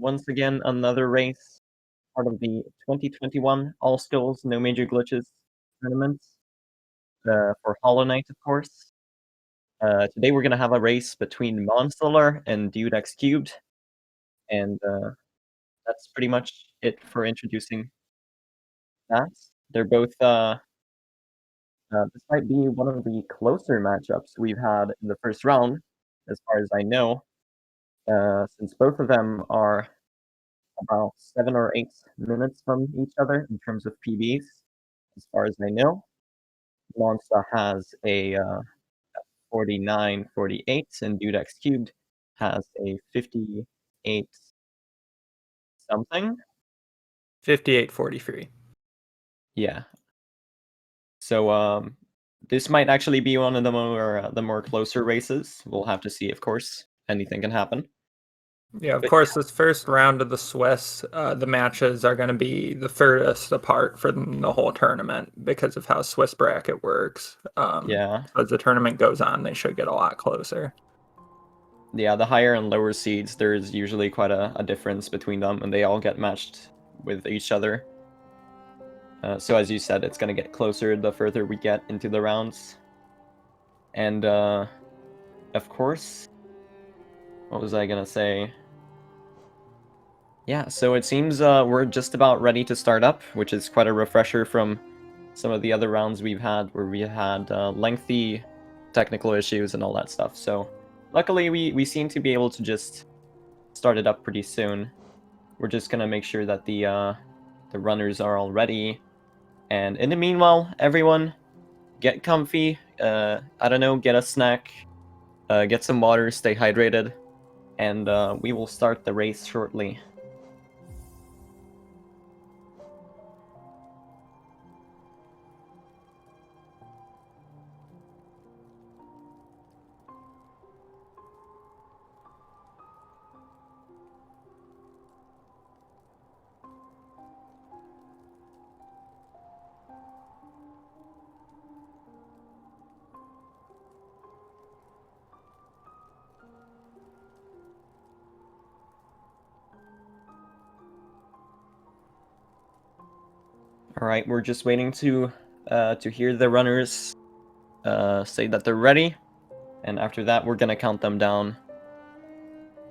once again another race, part of the 2021 All Skills No Major Glitches tournament for Hollow Knight, of course. Today we're gonna have a race between MonStahLer and Dudexcubed, and that's pretty much it for introducing that. They're both this might be one of the closer matchups we've had in the first round, as far as I know, since both of them are about 7 or 8 minutes from each other in terms of PBs, as far as I know. Monsta has a 49-48, and Dudexcubed has a 58 something. 58-43. Yeah. So this might actually be one of the more closer races. We'll have to see, of course. Anything can happen. Yeah, of course, this first round of the Swiss, the matches are going to be the furthest apart from the whole tournament because of how Swiss bracket works. Yeah. As the tournament goes on, they should get a lot closer. Yeah, the higher and lower seeds, there's usually quite a difference between them, and they all get matched with each other. So as you said, it's going to get closer the further we get into the rounds. And, of course, what was I going to say? Yeah, so it seems we're just about ready to start up, which is quite a refresher from some of the other rounds we've had, where we had lengthy technical issues and all that stuff. So luckily, we seem to be able to just start it up pretty soon. We're just going to make sure that the runners are all ready. And in the meanwhile, everyone, get comfy. I don't know, get a snack, get some water, stay hydrated, and we will start the race shortly. All right, we're just waiting to hear the runners say that they're ready, and after that, we're gonna count them down.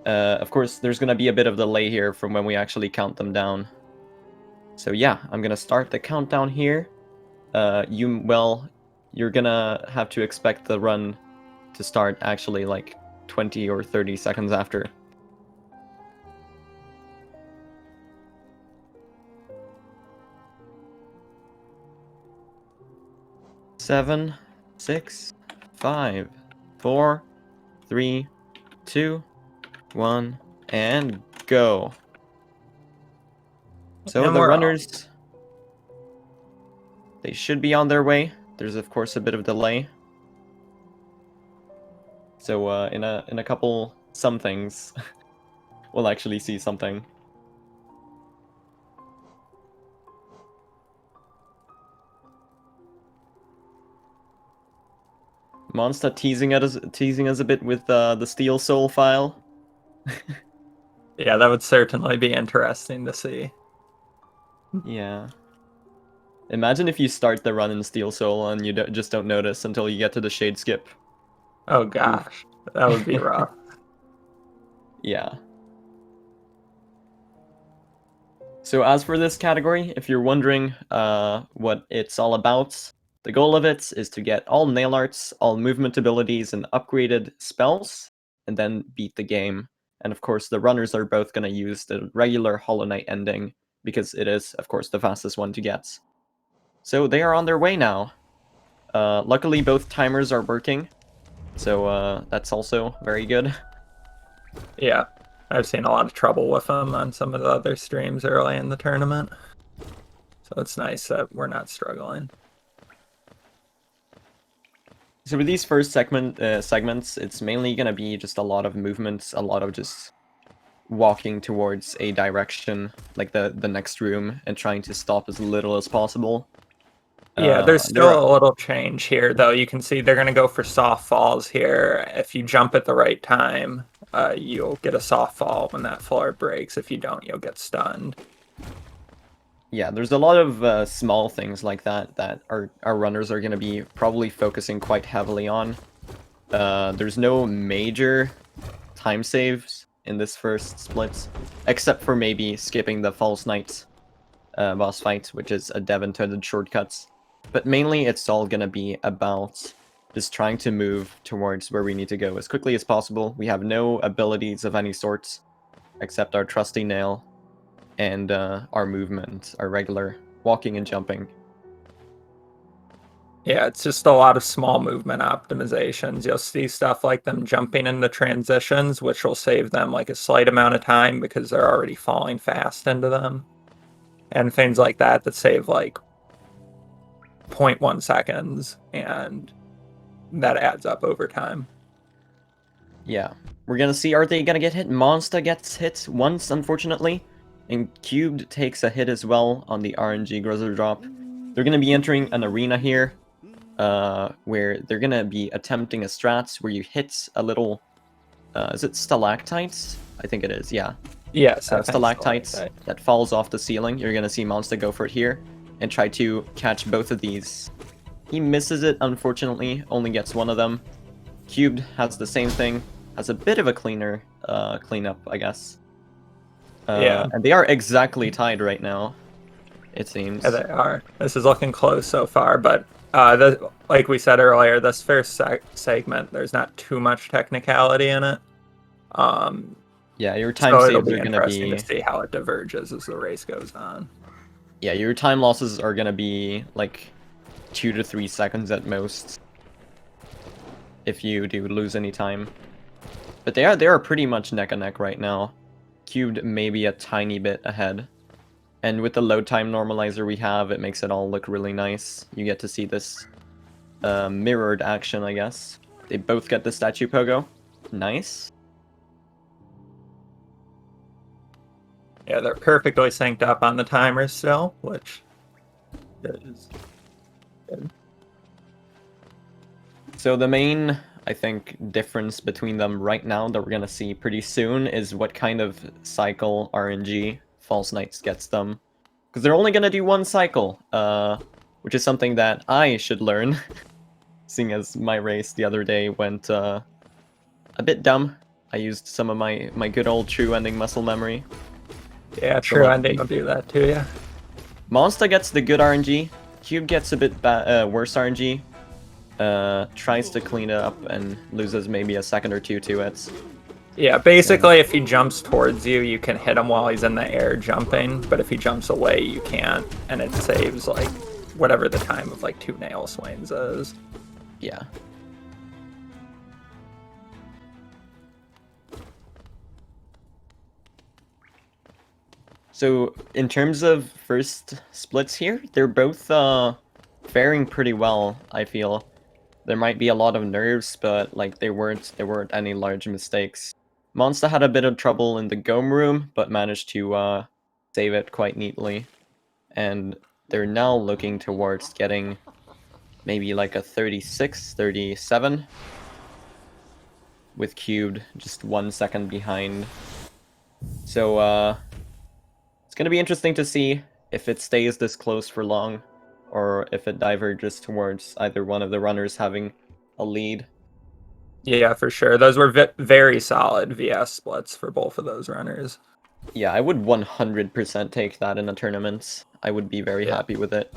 Of course, there's gonna be a bit of delay here from when we actually count them down. So yeah, I'm gonna start the countdown here. You're gonna have to expect the run to start actually like 20 or 30 seconds after. 7, 6, 5, 4, 3, 2, 1, and go. So And the we're runners, they should be on their way. There's of course a bit of delay. So in a couple somethings, we'll actually see something. Monsta teasing us a bit with the Steel Soul file. Yeah, that would certainly be interesting to see. Yeah. Imagine if you start the run in Steel Soul and you just don't notice until you get to the Shade Skip. Oh gosh, that would be rough. Yeah. So as for this category, if you're wondering what it's all about, the goal of it is to get all nail arts, all movement abilities, and upgraded spells, and then beat the game. And of course, the runners are both going to use the regular Hollow Knight ending, because it is, of course, the fastest one to get. So they are on their way now. Luckily, both timers are working, so that's also very good. Yeah, I've seen a lot of trouble with them on some of the other streams early in the tournament. So it's nice that we're not struggling. So with these first segments, it's mainly going to be just a lot of movements, a lot of just walking towards a direction, like the next room, and trying to stop as little as possible. Yeah, there's still a little change here, though. You can see they're going to go for soft falls here if you jump at the right time. you'll get a soft fall when that floor breaks. If you don't, you'll get stunned. Yeah, there's a lot of small things like that that our runners are going to be probably focusing quite heavily on. There's no major time saves in this first split, except for maybe skipping the False Knight boss fight, which is a dev-intended shortcut. But mainly it's all going to be about just trying to move towards where we need to go as quickly as possible. We have no abilities of any sorts, except our trusty nail and our movement, our regular walking and jumping. Yeah, it's just a lot of small movement optimizations. You'll see stuff like them jumping into transitions, which will save them like a slight amount of time because they're already falling fast into them. And things like that that save like 0.1 seconds, and that adds up over time. Yeah. We're gonna see, are they gonna get hit? MonStah gets hit once, unfortunately. And Cubed takes a hit as well on the RNG Grizzler drop. They're gonna be entering an arena here, where they're gonna be attempting a strat where you hit a little, is it stalactites? I think it is, yeah. Yes, stalactites that falls off the ceiling. You're gonna see MonStah go for it here and try to catch both of these. He misses it, unfortunately, only gets one of them. Cubed has the same thing, has a bit of a cleanup, I guess. Yeah. And they are exactly tied right now, it seems. Yeah, they are. This is looking close so far, but like we said earlier, this first segment, there's not too much technicality in it. Yeah, your time so saves it'll be are going to interesting be... to see how it diverges as the race goes on. Yeah, your time losses are going to be like 2 to 3 seconds at most, if you do lose any time. But they are pretty much neck and neck right now. Cubed maybe a tiny bit ahead. And with the load time normalizer we have, it makes it all look really nice. You get to see this mirrored action, I guess. They both get the statue pogo. Nice. Yeah, they're perfectly synced up on the timer still, which is good. So the main, I think, difference between them right now that we're going to see pretty soon is what kind of cycle RNG False Knights gets them. Because they're only going to do one cycle, which is something that I should learn, seeing as my race the other day went a bit dumb. I used some of my good old true ending muscle memory. Yeah, true ending will do that to you. MonStah gets the good RNG. Cube gets a bit worse RNG. Tries to clean it up and loses maybe a second or two to it. Yeah, basically if he jumps towards you, you can hit him while he's in the air jumping, but if he jumps away, you can't, and it saves like whatever the time of like 2 nail swings is. Yeah. So in terms of first splits here, they're both faring pretty well, I feel. There might be a lot of nerves, but like there weren't any large mistakes. MonStah had a bit of trouble in the Gome room, but managed to save it quite neatly. And they're now looking towards getting maybe like a 36, 37. With Cubed just 1 second behind. So it's gonna be interesting to see if it stays this close for long, or if it diverges towards either one of the runners having a lead. Yeah, for sure. Those were very solid VS splits for both of those runners. Yeah, I would 100% take that in a tournament. I would be very happy with it.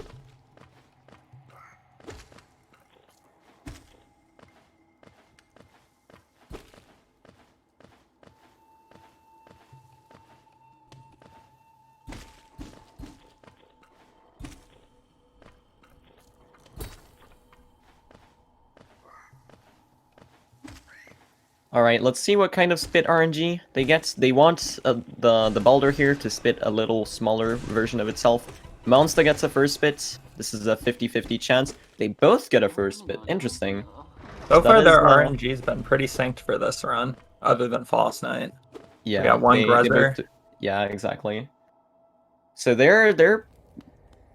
Alright, let's see what kind of spit RNG they get. They want the Baldur here to spit a little smaller version of itself. MonStah gets a first spit. This is a 50-50 chance. They both get a first spit. Interesting. So far, their RNG's been pretty synced for this run, other than False Knight. Yeah, we got one Gruzzer. Yeah, exactly. So they're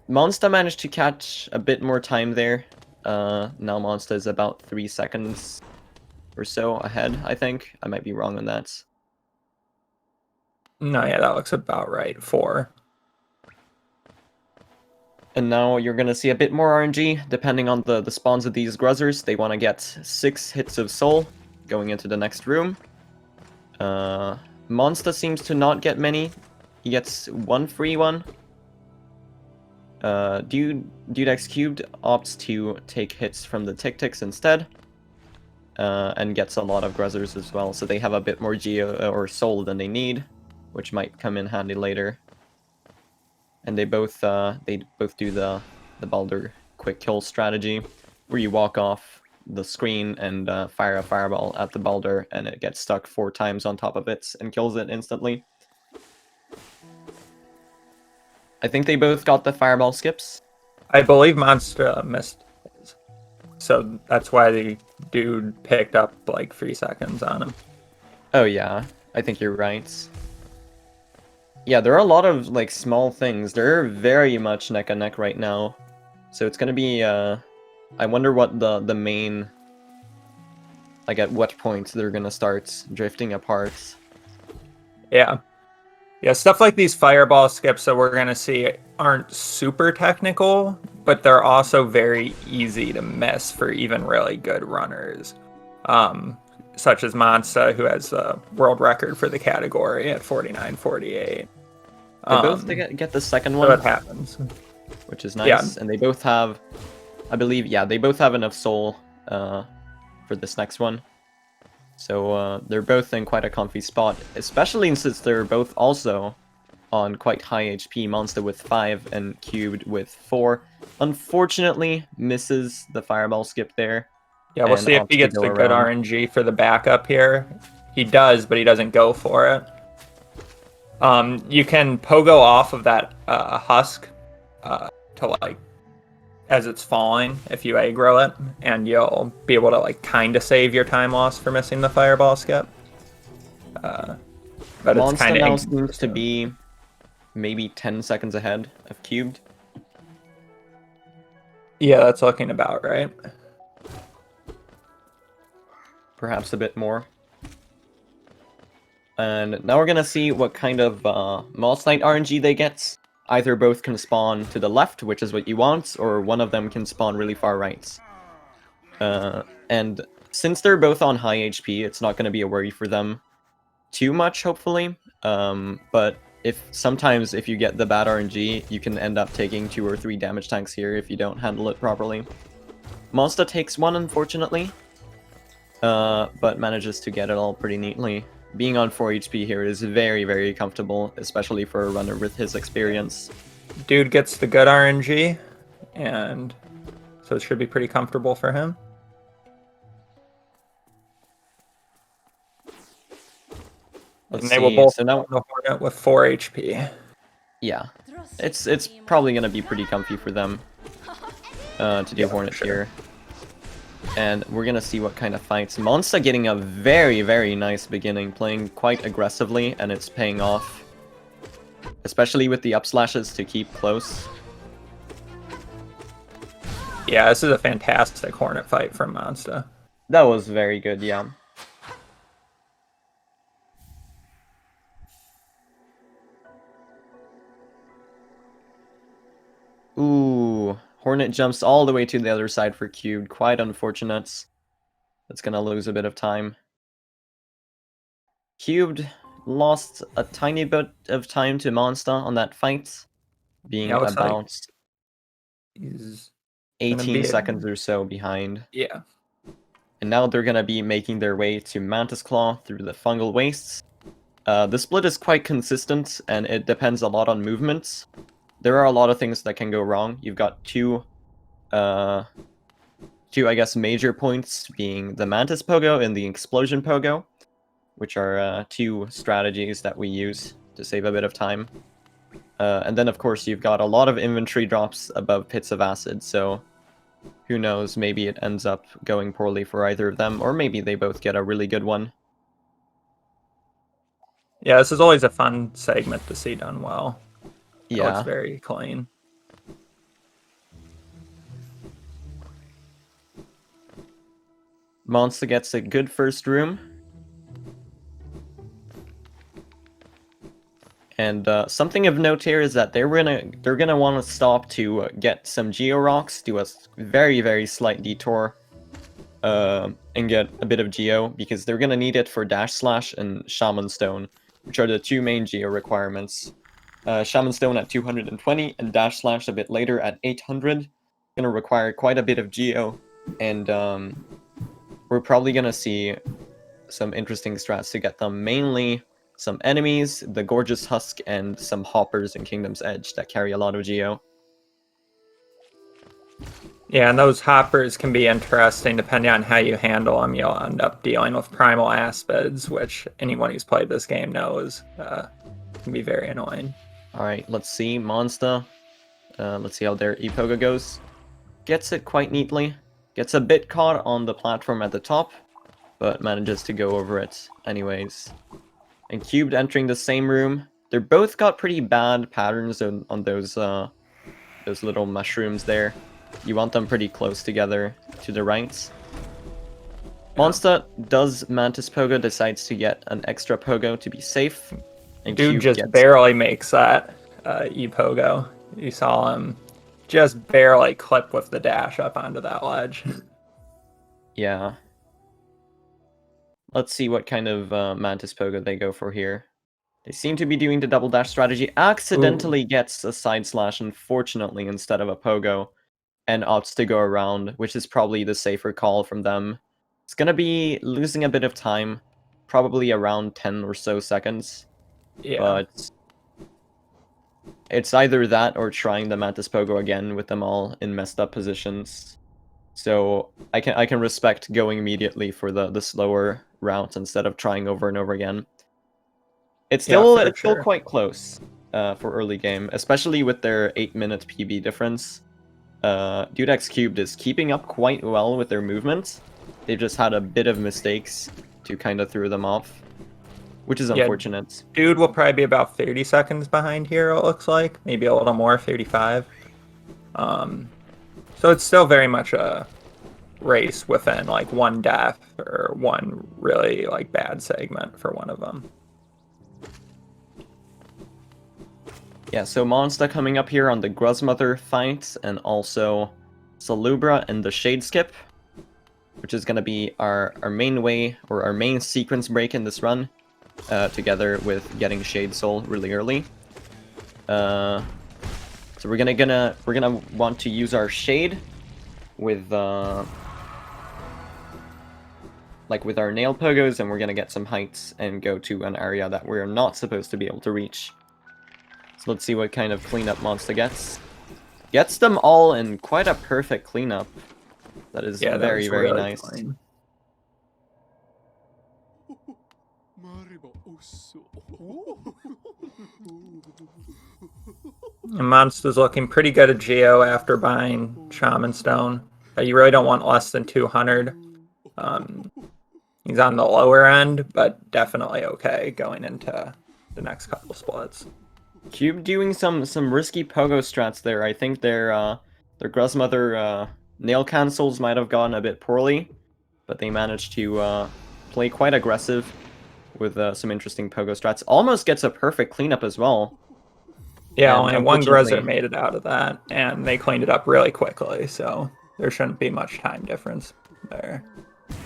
MonStah managed to catch a bit more time there. Now MonStah is about 3 seconds or so ahead, I think. I might be wrong on that. No, yeah, that looks about right. 4. And now you're going to see a bit more RNG, depending on the spawns of these Gruzzers. They want to get 6 hits of soul going into the next room. MonStah seems to not get many. He gets 1 free one. Dudexcubed opts to take hits from the Tic-Tics instead. And gets a lot of Gruzzers as well, so they have a bit more Geo or soul than they need, which might come in handy later. And they both do the Baldur quick kill strategy, where you walk off the screen and fire a fireball at the Baldur, and it gets stuck 4 times on top of it and kills it instantly. I think they both got the fireball skips. I believe MonStah missed his. So that's why the dude picked up like 3 seconds on him. Oh yeah, I think you're right. Yeah, there are a lot of like small things. They're very much neck and neck right now. So it's gonna be I wonder what the main, like at what point they're gonna start drifting apart. Yeah. Yeah, stuff like these fireball skips that we're gonna see aren't super technical, but they're also very easy to miss for even really good runners. Such as MonStah, who has the world record for the category at 49.48. They both get the second one. So it happens. Which is nice. Yeah. And they both have, I believe, yeah, they both have enough soul for this next one. So they're both in quite a comfy spot, especially since they're both also on quite high HP. MonStah with 5 and Cubed with 4. Unfortunately, misses the fireball skip there. Yeah, we'll see if he gets the good RNG for the backup here. He does, but he doesn't go for it. You can pogo off of that husk to like as it's falling if you aggro it, and you'll be able to like kind of save your time loss for missing the fireball skip. But it's kind of now seems to be maybe 10 seconds ahead of Cubed. Yeah, that's looking about right. Perhaps a bit more. And now we're gonna see what kind of Moss Knight RNG they get. Either both can spawn to the left, which is what you want, or one of them can spawn really far right. And since they're both on high HP, it's not gonna be a worry for them too much, hopefully. But sometimes if you get the bad RNG, you can end up taking 2 or 3 damage tanks here if you don't handle it properly. MonStah takes 1, unfortunately. But manages to get it all pretty neatly. Being on 4 HP here is very, very comfortable, especially for a runner with his experience. Dude gets the good RNG, and so it should be pretty comfortable for him. Let's and see. They will both so now the Hornet with 4 HP. Yeah, it's probably gonna be pretty comfy for them to do Hornet here. And we're gonna see what kind of fights. MonStah getting a very, very nice beginning, playing quite aggressively, and it's paying off. Especially with the upslashes to keep close. Yeah, this is a fantastic Hornet fight from MonStah. That was very good, yeah. Ooh, Hornet jumps all the way to the other side for Cubed. Quite unfortunate. That's gonna lose a bit of time. Cubed lost a tiny bit of time to MonStah on that fight, being about 18 seconds or so behind. Yeah. And now they're gonna be making their way to Mantis Claw through the fungal wastes. The split is quite consistent, and it depends a lot on movements. There are a lot of things that can go wrong. You've got two, I guess, major points, being the Mantis Pogo and the Explosion Pogo, which are 2 strategies that we use to save a bit of time. And then, of course, you've got a lot of inventory drops above Pits of Acid, so who knows, maybe it ends up going poorly for either of them, or maybe they both get a really good one. Yeah, this is always a fun segment to see done well. Yeah. It looks very clean. Monster gets a good first room. And something of note here is that they're gonna want to stop to get some Geo Rocks, do a very, very slight detour, and get a bit of Geo, because they're gonna need it for Dash Slash and Shaman Stone, which are the two main Geo requirements. Shaman Stone at 220 and Dash Slash a bit later at 800. Gonna require quite a bit of Geo, and we're probably gonna see some interesting strats to get them, mainly some enemies, the Gorgeous Husk, and some hoppers in Kingdom's Edge that carry a lot of Geo. Yeah, and those hoppers can be interesting depending on how you handle them. You'll end up dealing with primal aspids, which anyone who's played this game knows can be very annoying. Alright, let's see. Monsta. Let's see how their Epoga goes. Gets it quite neatly. Gets a bit caught on the platform at the top, but manages to go over it anyways. And Cubed entering the same room. They're both got pretty bad patterns on those little mushrooms there. You want them pretty close together to the right. Monsta does Mantis Pogo, decides to get an extra Pogo to be safe. And Dude Cube just barely makes that E-Pogo. You saw him just barely clip with the dash up onto that ledge. Yeah. Let's see what kind of Mantis Pogo they go for here. They seem to be doing the double dash strategy. Accidentally gets a side slash, unfortunately, instead of a Pogo. And opts to go around, which is probably the safer call from them. It's gonna be losing a bit of time. Probably around 10 or so seconds. Yeah. But it's either that or trying the Mantis Pogo again with them all in messed up positions. So I can respect going immediately for the slower route instead of trying over and over again. It's still still quite close for early game, especially with their 8-minute PB difference. Dudexcubed is keeping up quite well with their movements. They've just had a bit of mistakes to kind of throw them off, which is unfortunate. Dude will probably be about 30 seconds behind here, it looks like. Maybe a little more, 35. So it's still very much a race within like one death or one really like bad segment for one of them. Yeah, so Monsta coming up here on the Gruzmother fight, and also Salubra and the Shade Skip, which is going to be our main way, or our main sequence break in this run, together with getting Shade Soul really early. So we're gonna want to use our Shade with like with our Nail Pogos, and we're gonna get some heights and go to an area that we're not supposed to be able to reach. So let's see what kind of cleanup Monsta gets. Gets them all in quite a perfect cleanup. That is very, very really nice. Clean. And Monsta's looking pretty good at Geo after buying Shaman Stone. You really don't want less than 200. He's on the lower end, but definitely okay going into the next couple splits. Cube doing some risky pogo strats there. I think their Gruzmother nail cancels might have gone a bit poorly, but they managed to play quite aggressive with some interesting pogo strats. Almost gets a perfect cleanup as well. Yeah, only one Gruzzer made it out of that, and they cleaned it up really quickly, so there shouldn't be much time difference there.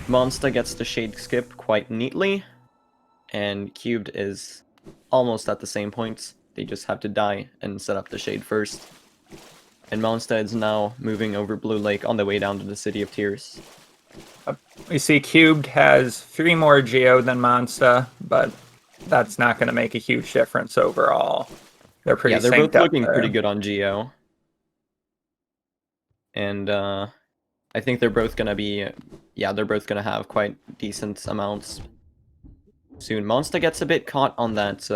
Monsta gets the Shade Skip quite neatly, and Cubed is almost at the same points. They just have to die and set up the Shade first. And Monsta is now moving over Blue Lake on the way down to the City of Tears. We see Cubed has 3 more Geo than Monsta, but that's not going to make a huge difference overall. They're pretty they're both looking pretty good on Geo. And I think they're both going to be... Yeah, they're both going to have quite decent amounts soon. Monsta gets a bit caught on that...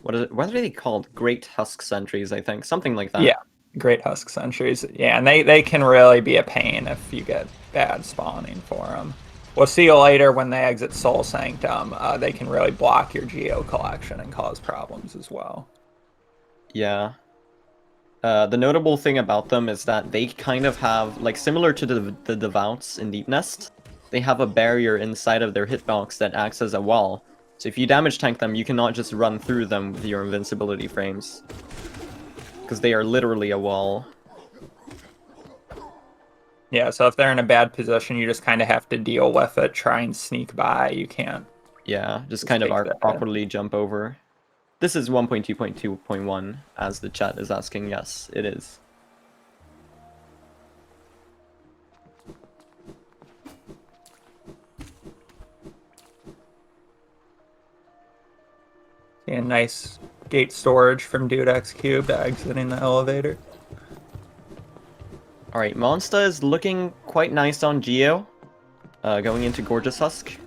what are they called? Great Husk Sentries, I think. Something like that. Yeah, Great Husk Sentries. Yeah, and they can really be a pain if you get bad spawning for them. We'll see you later when they exit Soul Sanctum. They can really block your Geo collection and cause problems as well. Yeah. The notable thing about them is that they kind of have, like, similar to the Devouts in Deep Nest, they have a barrier inside of their hitbox that acts as a wall. So if you damage tank them, you cannot just run through them with your invincibility frames. Because they are literally a wall. Yeah, so if they're in a bad position, you just kind of have to deal with it, try and sneak by. You can't. Yeah, just kind of awkwardly jump over. This is 1.2.2.1, as the chat is asking. Yes, it is. And nice gate storage from Dudexcubed exiting the elevator. Alright, MonStah is looking quite nice on Geo. Going into Gorgeous Husk.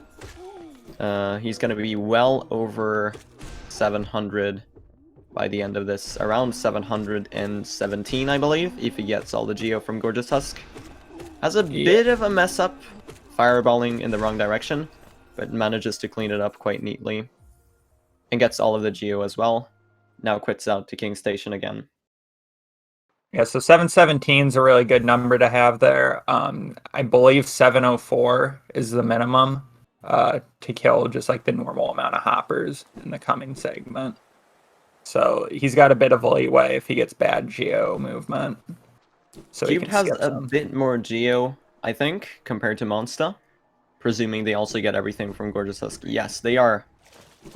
He's going to be well over 700 by the end of this. Around 717, I believe, if he gets all the Geo from Gorgeous Husk. Has a bit of a mess up, fireballing in the wrong direction, but manages to clean it up quite neatly. And gets all of the Geo as well. Now quits out to King Station again. Yeah, so 717 is a really good number to have there. I believe 704 is the minimum to kill just like the normal amount of hoppers in the coming segment. So he's got a bit of leeway if he gets bad Geo movement. So Cubed has a bit more Geo, I think, compared to MonStah. Presuming they also get everything from Gorgeous Husk. Yes, they are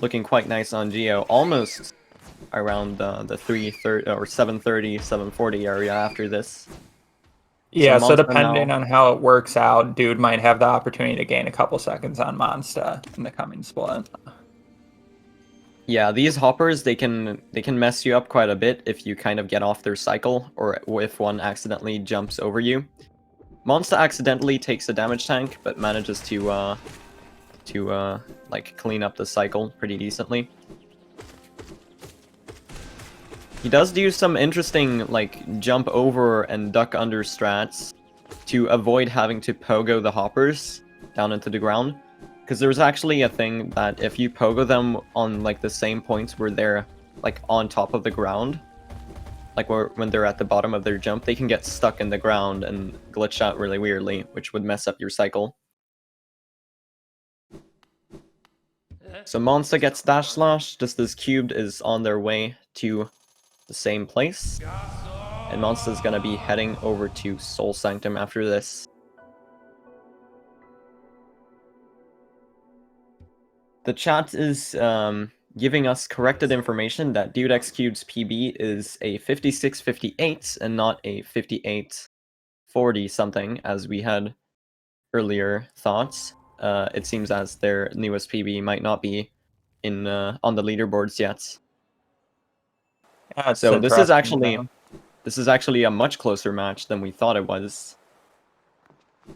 looking quite nice on Geo. Almost around the 330 or 730, 740 area after this. Yeah, so depending on how it works out, dude might have the opportunity to gain a couple seconds on MonStah in the coming split. Yeah, these hoppers, they can mess you up quite a bit if you kind of get off their cycle, or if one accidentally jumps over you. MonStah accidentally takes a damage tank, but manages to like clean up the cycle pretty decently. He does do some interesting, like, jump over and duck under strats to avoid having to pogo the hoppers down into the ground. Because there's actually a thing that if you pogo them on, like, the same points where they're, like, on top of the ground, like, when they're at the bottom of their jump, they can get stuck in the ground and glitch out really weirdly, which would mess up your cycle. So MonStah gets dash slash, just as Cubed is on their way to the same place, and MonStah's gonna be heading over to Soul Sanctum after this. The chat is giving us corrected information that Dudexcube's PB is a 5658 and not a 5840 something, as we had earlier thought. It seems as their newest PB might not be in on the leaderboards yet. So this is actually a much closer match than we thought it was.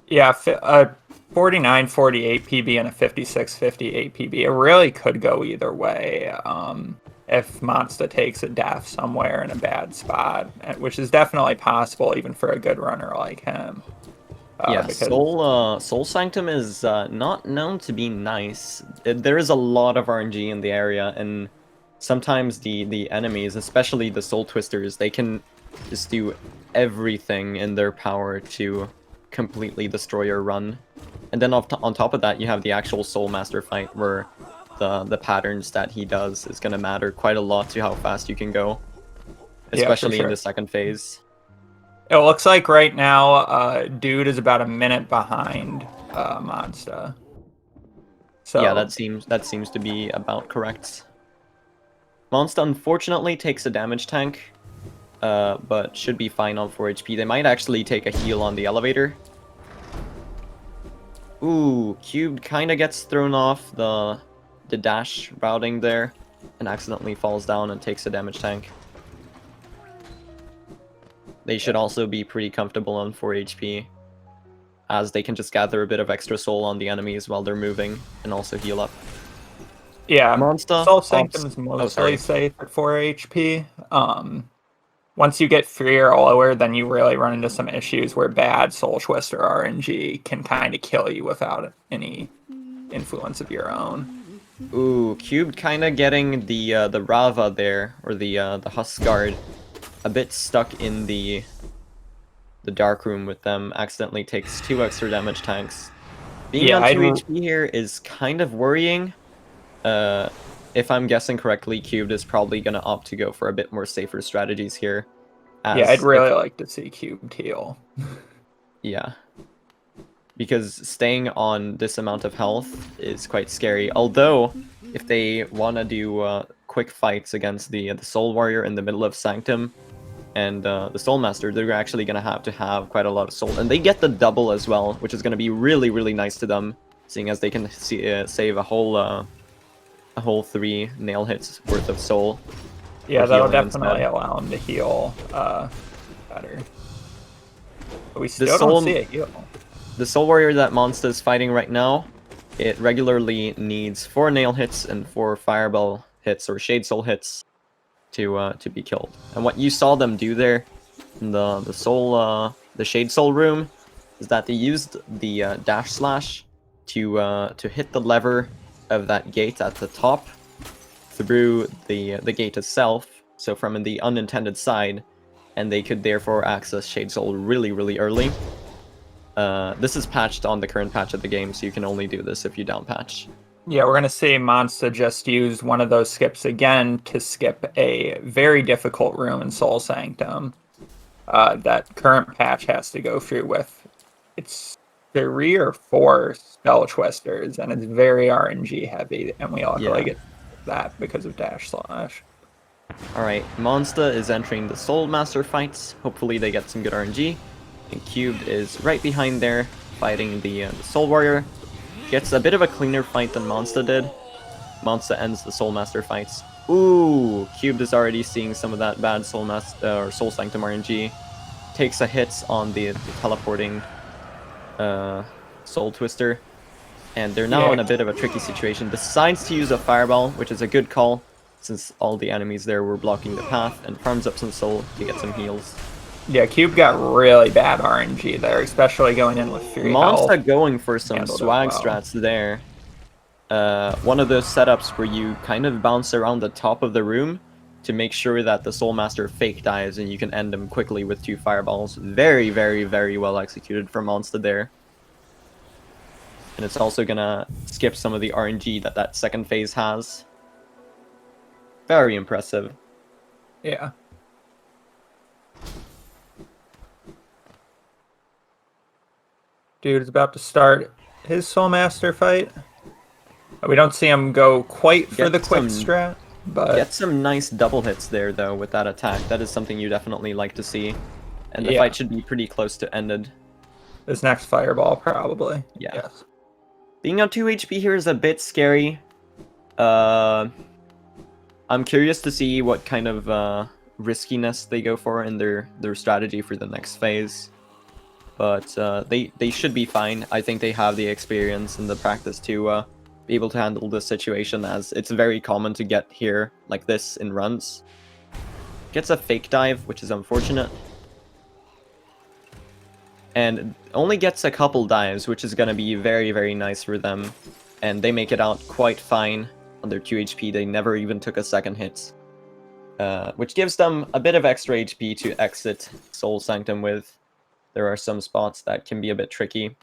Yeah, 49-48 PB and a 56-58 PB. It really could go either way if MonStah takes a death somewhere in a bad spot, which is definitely possible even for a good runner like him. Yeah, because Soul Sanctum is not known to be nice. There is a lot of RNG in the area, and sometimes the enemies, especially the Soul Twisters, they can just do everything in their power to completely destroy your run. And then on top of that, you have the actual Soul Master fight, where the patterns that he does is going to matter quite a lot to how fast you can go, especially in the second phase. It looks like right now, Dude is about a minute behind MonStah. So yeah, that seems to be about correct. MonStah unfortunately takes a damage tank, but should be fine on 4 HP. They might actually take a heal on the elevator. Ooh, Cubed kind of gets thrown off the dash routing there, and accidentally falls down and takes a damage tank. They should also be pretty comfortable on 4 HP, as they can just gather a bit of extra soul on the enemies while they're moving, and also heal up. Yeah, MonStah Soul Sanctum is mostly safe at 4 HP. Once you get freer or lower, then you really run into some issues where bad Soul Twister RNG can kind of kill you without any influence of your own. Ooh, Cubed kind of getting the Rava there, or the Husk Guard, a bit stuck in the dark room with them. Accidentally takes 2 extra damage tanks. Being on 2 HP here is kind of worrying. If I'm guessing correctly, Cubed is probably going to opt to go for a bit more safer strategies here. Yeah, I'd really like to see Cubed heal. Yeah. Because staying on this amount of health is quite scary. Although, if they want to do quick fights against the Soul Warrior in the middle of Sanctum and the Soul Master, they're actually going to have quite a lot of soul. And they get the double as well, which is going to be really, really nice to them, seeing as they can save a whole 3 nail hits worth of soul. Yeah, that'll definitely allow them to heal better. But we still don't see it heal. The Soul Warrior that MonStah is fighting right now, it regularly needs 4 nail hits and 4 fireball hits or shade soul hits to be killed. And what you saw them do there in the shade soul room is that they used the dash slash to hit the lever of that gate at the top through the gate itself, so from the unintended side, and they could therefore access shade soul really, really early. This is patched on the current patch of the game, so you can only do this if you down patch. Yeah, we're going to see MonStah just use one of those skips again to skip a very difficult room in Soul Sanctum that current patch has to go through with. It's 3 or 4 spell twisters, and it's very RNG heavy, and we luckily get that because of dash slash. Alright, MonStah is entering the Soul Master fights. Hopefully they get some good RNG. And Cubed is right behind there, fighting the Soul Warrior. Gets a bit of a cleaner fight than MonStah did. MonStah ends the Soul Master fights. Ooh, Cubed is already seeing some of that bad Soul Sanctum RNG. Takes a hit on the teleporting Soul Twister. And they're now in a bit of a tricky situation. Decides to use a Fireball, which is a good call, since all the enemies there were blocking the path, and farms up some soul to get some heals. Yeah, Cube got really bad RNG there, especially going in with 3 health. MonStah going for some swag strats there. One of those setups where you kind of bounce around the top of the room to make sure that the Soul Master fake dies and you can end him quickly with 2 fireballs. Very, very, very well executed from MonStah there. And it's also gonna skip some of the RNG that second phase has. Very impressive. Yeah. Dude is about to start his Soul Master fight. We don't see him go quite for the quick strat, but... Get some nice double hits there, though, with that attack. That is something you definitely like to see. And the fight should be pretty close to ended. This next fireball, probably. Yeah. Yes. Being on 2 HP here is a bit scary. I'm curious to see what kind of riskiness they go for in their strategy for the next phase. But they should be fine. I think they have the experience and the practice to be able to handle this situation, as it's very common to get here like this in runs. Gets a fake dive, which is unfortunate. And only gets a couple dives, which is going to be very, very nice for them. And they make it out quite fine on their 2 HP. They never even took a second hit. Which gives them a bit of extra HP to exit Soul Sanctum with. There are some spots that can be a bit tricky.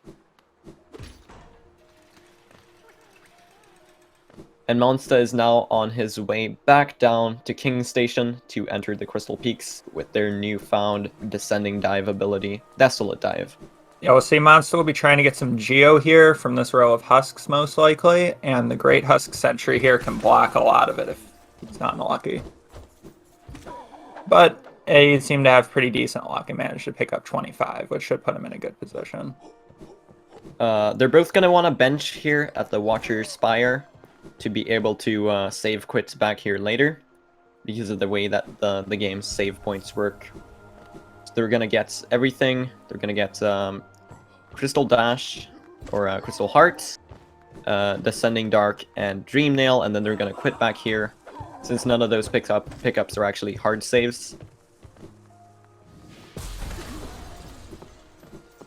And MonStah is now on his way back down to King Station to enter the Crystal Peaks with their newfound descending dive ability, Desolate Dive. Yeah, we'll see MonStah will be trying to get some Geo here from this row of Husks, most likely, and the Great Husk Sentry here can block a lot of it if he's not lucky. But he seemed to have pretty decent luck and managed to pick up 25, which should put him in a good position. They're both going to want to bench here at the Watcher Spire to be able to save quits back here later, because of the way that the game's save points work. So they're going to get everything. They're going to get Crystal Dash, or Crystal Heart, Descending Dark, and Dream Nail, and then they're going to quit back here, since none of those pickups are actually hard saves.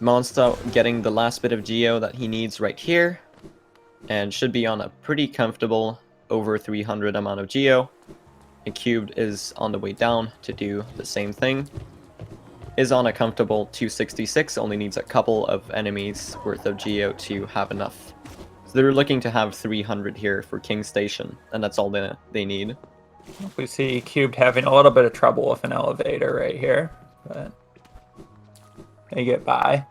MonStah getting the last bit of Geo that he needs right here, and should be on a pretty comfortable over 300 amount of Geo. And Cubed is on the way down to do the same thing. is on a comfortable 266, only needs a couple of enemies worth of Geo to have enough. So they're looking to have 300 here for King Station, and that's all they need. We see Cubed having a little bit of trouble with an elevator right here, but they get by.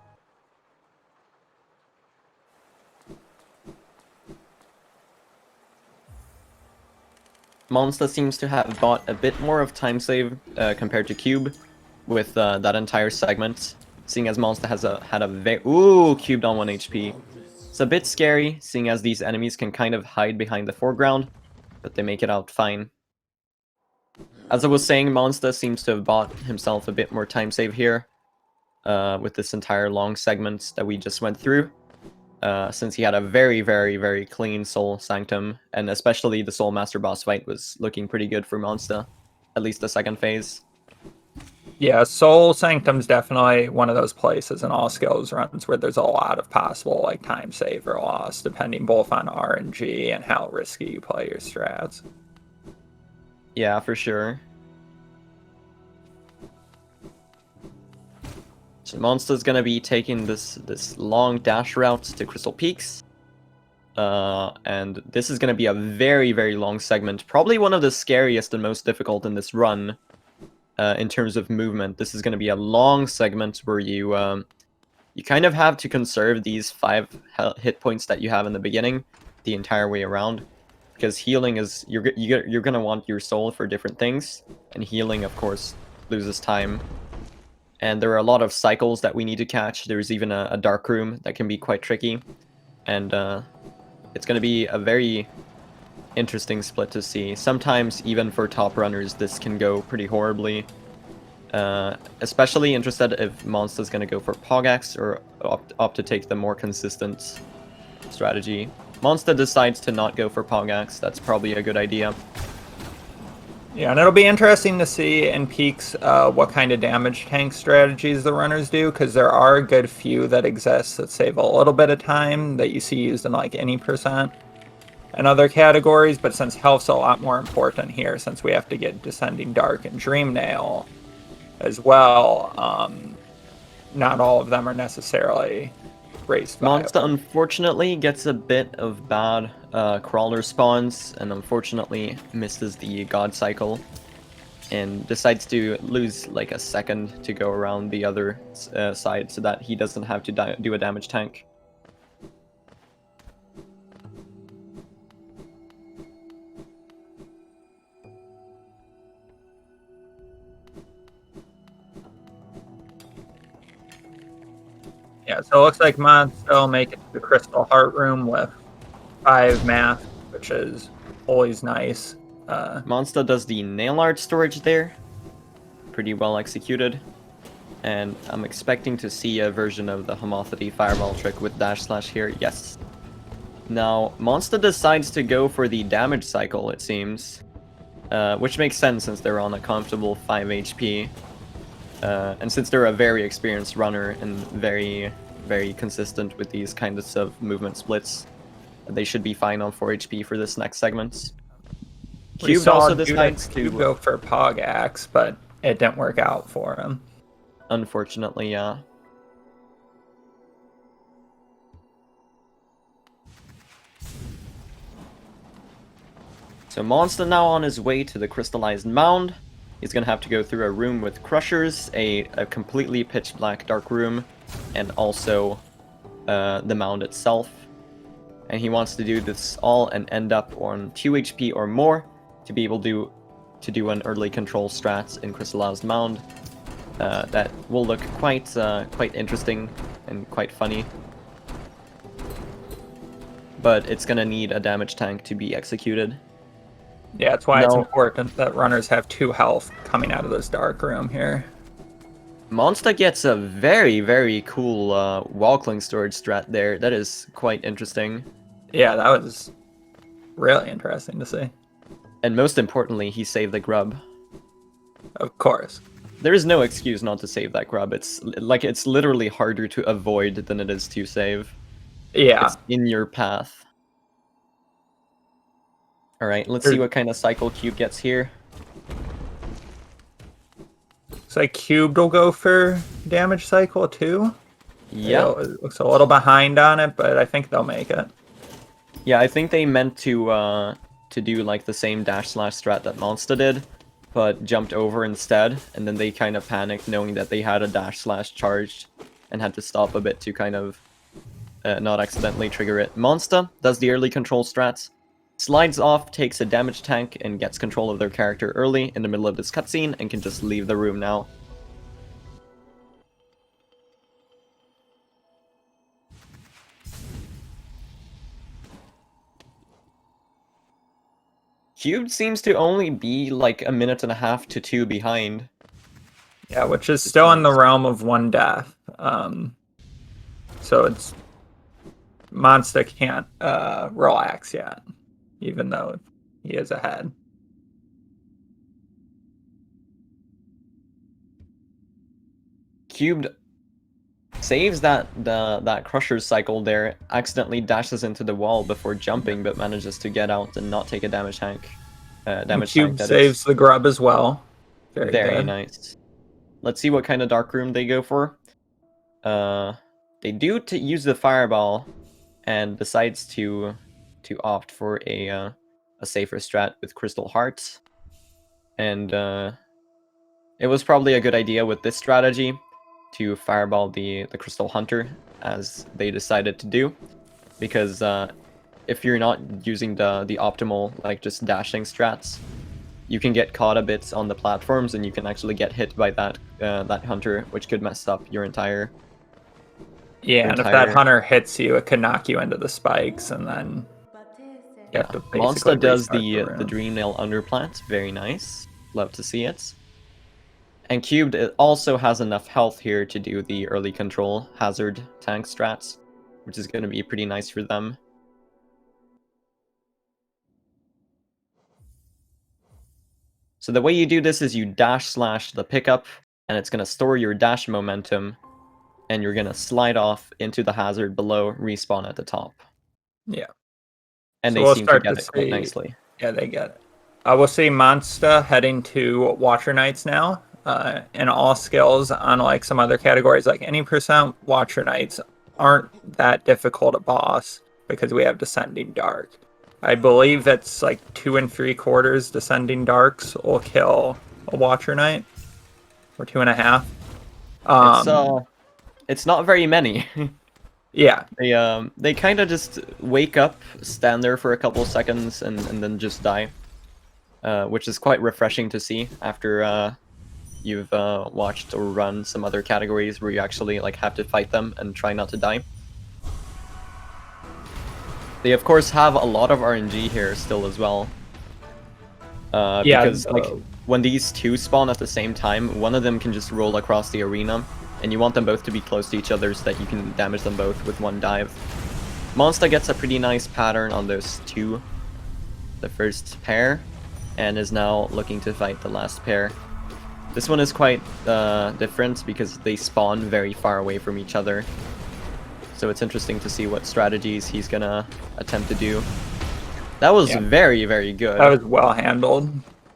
MonStah seems to have bought a bit more of time save compared to Cube with that entire segment, seeing as MonStah has had a very... Ooh, Cubed on 1 HP. It's a bit scary, seeing as these enemies can kind of hide behind the foreground, but they make it out fine. As I was saying, MonStah seems to have bought himself a bit more time save here with this entire long segment that we just went through. Since he had a very, very, very clean Soul Sanctum, and especially the Soul Master boss fight was looking pretty good for MonStah, at least the second phase. Yeah, Soul Sanctum's definitely one of those places in all skills runs where there's a lot of possible like time save or loss, depending both on RNG and how risky you play your strats. Yeah, for sure. So MonStah's gonna be taking this long dash route to Crystal Peaks. And this is gonna be a very, very long segment. Probably one of the scariest and most difficult in this run in terms of movement. This is gonna be a long segment where you kind of have to conserve these 5 hit points that you have in the beginning the entire way around. Because healing is... You're gonna want your soul for different things. And healing, of course, loses time. And there are a lot of cycles that we need to catch. There's even a dark room that can be quite tricky. And it's going to be a very interesting split to see. Sometimes, even for top runners, this can go pretty horribly. Especially interested if MonStah's going to go for Pogax or opt to take the more consistent strategy. MonStah decides to not go for Pogax. That's probably a good idea. Yeah, and it'll be interesting to see in Peaks what kind of damage tank strategies the runners do, because there are a good few that exist that save a little bit of time that you see used in like any percent and other categories, but since health's a lot more important here, since we have to get Descending Dark and Dream Nail as well, not all of them are necessarily race viable. MonStah unfortunately gets a bit of bad crawler spawns and unfortunately misses the god cycle and decides to lose like a second to go around the other side so that he doesn't have to do a damage tank. Yeah, so it looks like MonStah make it to the Crystal Heart Room with 5 math, which is always nice. MonStah does the nail art storage there. Pretty well executed. And I'm expecting to see a version of the Homothety Fireball trick with dash slash here. Yes. Now, MonStah decides to go for the damage cycle, it seems. Which makes sense since they're on a comfortable 5 HP. And since they're a very experienced runner and very, very consistent with these kinds of movement splits, they should be fine on 4 HP for this next segment. Cubed also decides to go for Pogax, but it didn't work out for him. Unfortunately, yeah. So MonStah now on his way to the Crystallized Mound. He's going to have to go through a room with Crushers, a completely pitch black dark room, and also the mound itself. And he wants to do this all and end up on 2 HP or more to be able to do an early control strat in Crystallized Mound. That will look quite interesting and quite funny. But it's going to need a damage tank to be executed. Yeah, that's why it's important that runners have 2 health coming out of this dark room here. MonStah gets a very, very cool Walkling storage strat there. That is quite interesting. Yeah, that was really interesting to see. And most importantly, he saved the grub. Of course. There is no excuse not to save that grub. It's literally harder to avoid than it is to save. Yeah. It's in your path. Alright, let's see what kind of cycle Cube gets here. Looks like Cubed will go for damage cycle too. Yeah. It looks a little behind on it, but I think they'll make it. Yeah, I think they meant to do like the same dash slash strat that Monsta did, but jumped over instead, and then they kind of panicked knowing that they had a dash slash charged and had to stop a bit to kind of not accidentally trigger it. Monsta does the early control strats, slides off, takes a damage tank, and gets control of their character early in the middle of this cutscene and can just leave the room now. Cubed seems to only be like a minute and a half to 2 behind. Yeah, which is still in the realm of one death. So it's Monsta can't relax yet, even though he is ahead. Cubed saves that Crusher's cycle there, accidentally dashes into the wall before jumping, but manages to get out and not take a damage tank. Cube saves the grub as well. Very nice. Let's see what kind of dark room they go for. They do use the fireball, and decides to opt for a safer strat with Crystal Hearts. And it was probably a good idea with this strategy to fireball the Crystal Hunter, as they decided to do, because if you're not using the optimal, like, just dashing strats, you can get caught a bit on the platforms, and you can actually get hit by that hunter, which could mess up your entire... Yeah, and if that hunter hits you, it could knock you into the spikes, and then you have to Monsta does the Dream Nail Underplant. Very nice. Love to see it. And Cubed, it also has enough health here to do the early control hazard tank strats, which is going to be pretty nice for them. So the way you do this is you dash slash the pickup, and it's going to store your dash momentum, and you're going to slide off into the hazard below, respawn at the top. Yeah. And so they seem to get it quite nicely. Yeah, they get it. We'll see Monsta heading to Watcher Knights now. And all skills, unlike some other categories like any percent, Watcher Knights aren't that difficult a boss because we have Descending Dark. I believe it's like 2 3/4 Descending Darks will kill a Watcher Knight, or 2.5. It's not very many. Yeah. They kind of just wake up, stand there for a couple seconds, and then just die, which is quite refreshing to see after you've watched or run some other categories where you actually like have to fight them and try not to die. They of course have a lot of RNG here still as well. Because like when these two spawn at the same time, one of them can just roll across the arena, and you want them both to be close to each other so that you can damage them both with one dive. Monsta gets a pretty nice pattern on those two, the first pair, and is now looking to fight the last pair. This one is quite different because they spawn very far away from each other. So it's interesting to see what strategies he's gonna attempt to do. That was very, very good. That was well handled.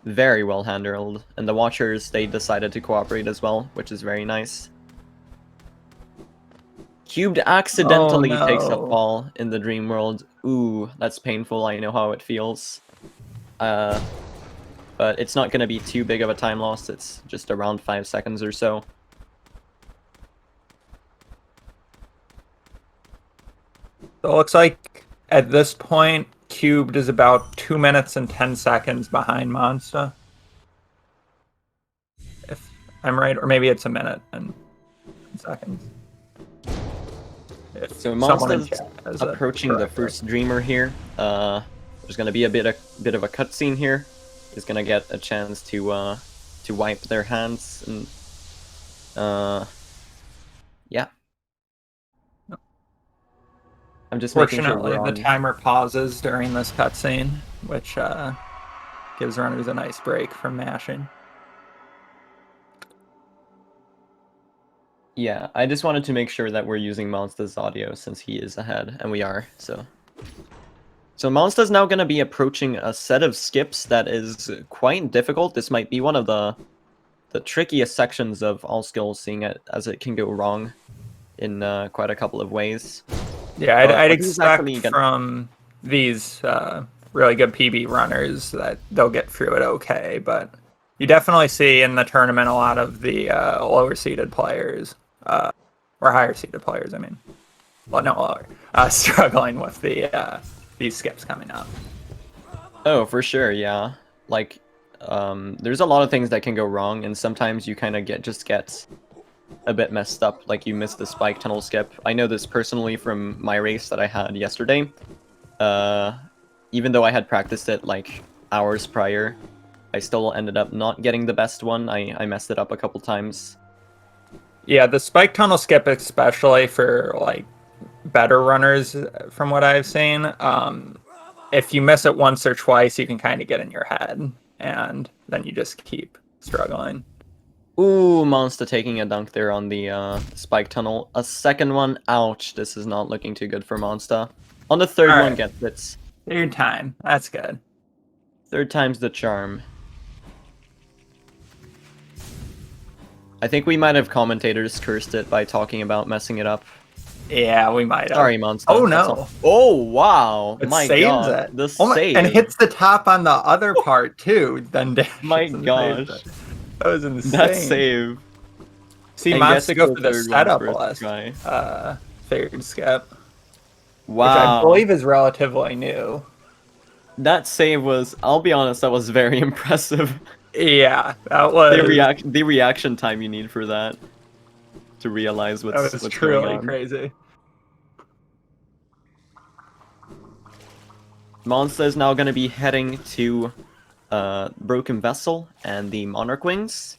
Very well handled. And the Watchers, they decided to cooperate as well, which is very nice. Cubed accidentally takes a fall in the dream world. Ooh, that's painful. I know how it feels. But it's not going to be too big of a time loss. It's just around 5 seconds or so. So it looks like at this point, Cubed is about 2 minutes and 10 seconds behind Monsta. If I'm right, or maybe it's a minute and 10 seconds. So Monsta's approaching the first Dreamer here. There's going to be a bit of a cutscene here. He's going to get a chance to wipe their hands and yeah. I'm just making sure we're on. The timer pauses during this cutscene, which gives runners a nice break from mashing. Yeah, I just wanted to make sure that we're using Monsta's audio since he is ahead, and we are, so. So Monsta's now going to be approaching a set of skips that is quite difficult. This might be one of the the trickiest sections of all skills, seeing it as it can go wrong in quite a couple of ways. Yeah, But I'd what he's expect actually gonna- from these really good PB runners that they'll get through it okay, but you definitely see in the tournament a lot of the lower seeded players, or higher seeded players, I mean. Well, no, lower, struggling with these skips coming up. Oh, for sure, yeah. Like, there's a lot of things that can go wrong, and sometimes you kind of just get a bit messed up, like you missed the spike tunnel skip. I know this personally from my race that I had yesterday. Even though I had practiced it like hours prior, I still ended up not getting the best one. I messed it up a couple times. Yeah, the spike tunnel skip, especially for like better runners, from what I've seen, if you miss it once or twice, you can kind of get in your head, and then you just keep struggling. Ooh, Monster taking a dunk there on the spike tunnel. A second one. Ouch, this is not looking too good for Monster. On the third All one, right. gets it. Third time. That's good. Third time's the charm. I think we might have commentators cursed it by talking about messing it up. Yeah, we might have. Sorry, Monster. Oh, That's no. not- Oh, wow. It My saves god. it. The Oh my- save. and hits the top on the other part, too. Then My dashes and gosh. saves it. That was insane. That save. See, And Monster gets go for the third one setup for a list. try. Third skip. Wow. Which I believe is relatively new. That save was, I'll be honest, that was very impressive. Yeah, that was... The reaction time you need for that. To realize what's That was going truly on. crazy. Monster is now going to be heading to Broken Vessel and the Monarch Wings,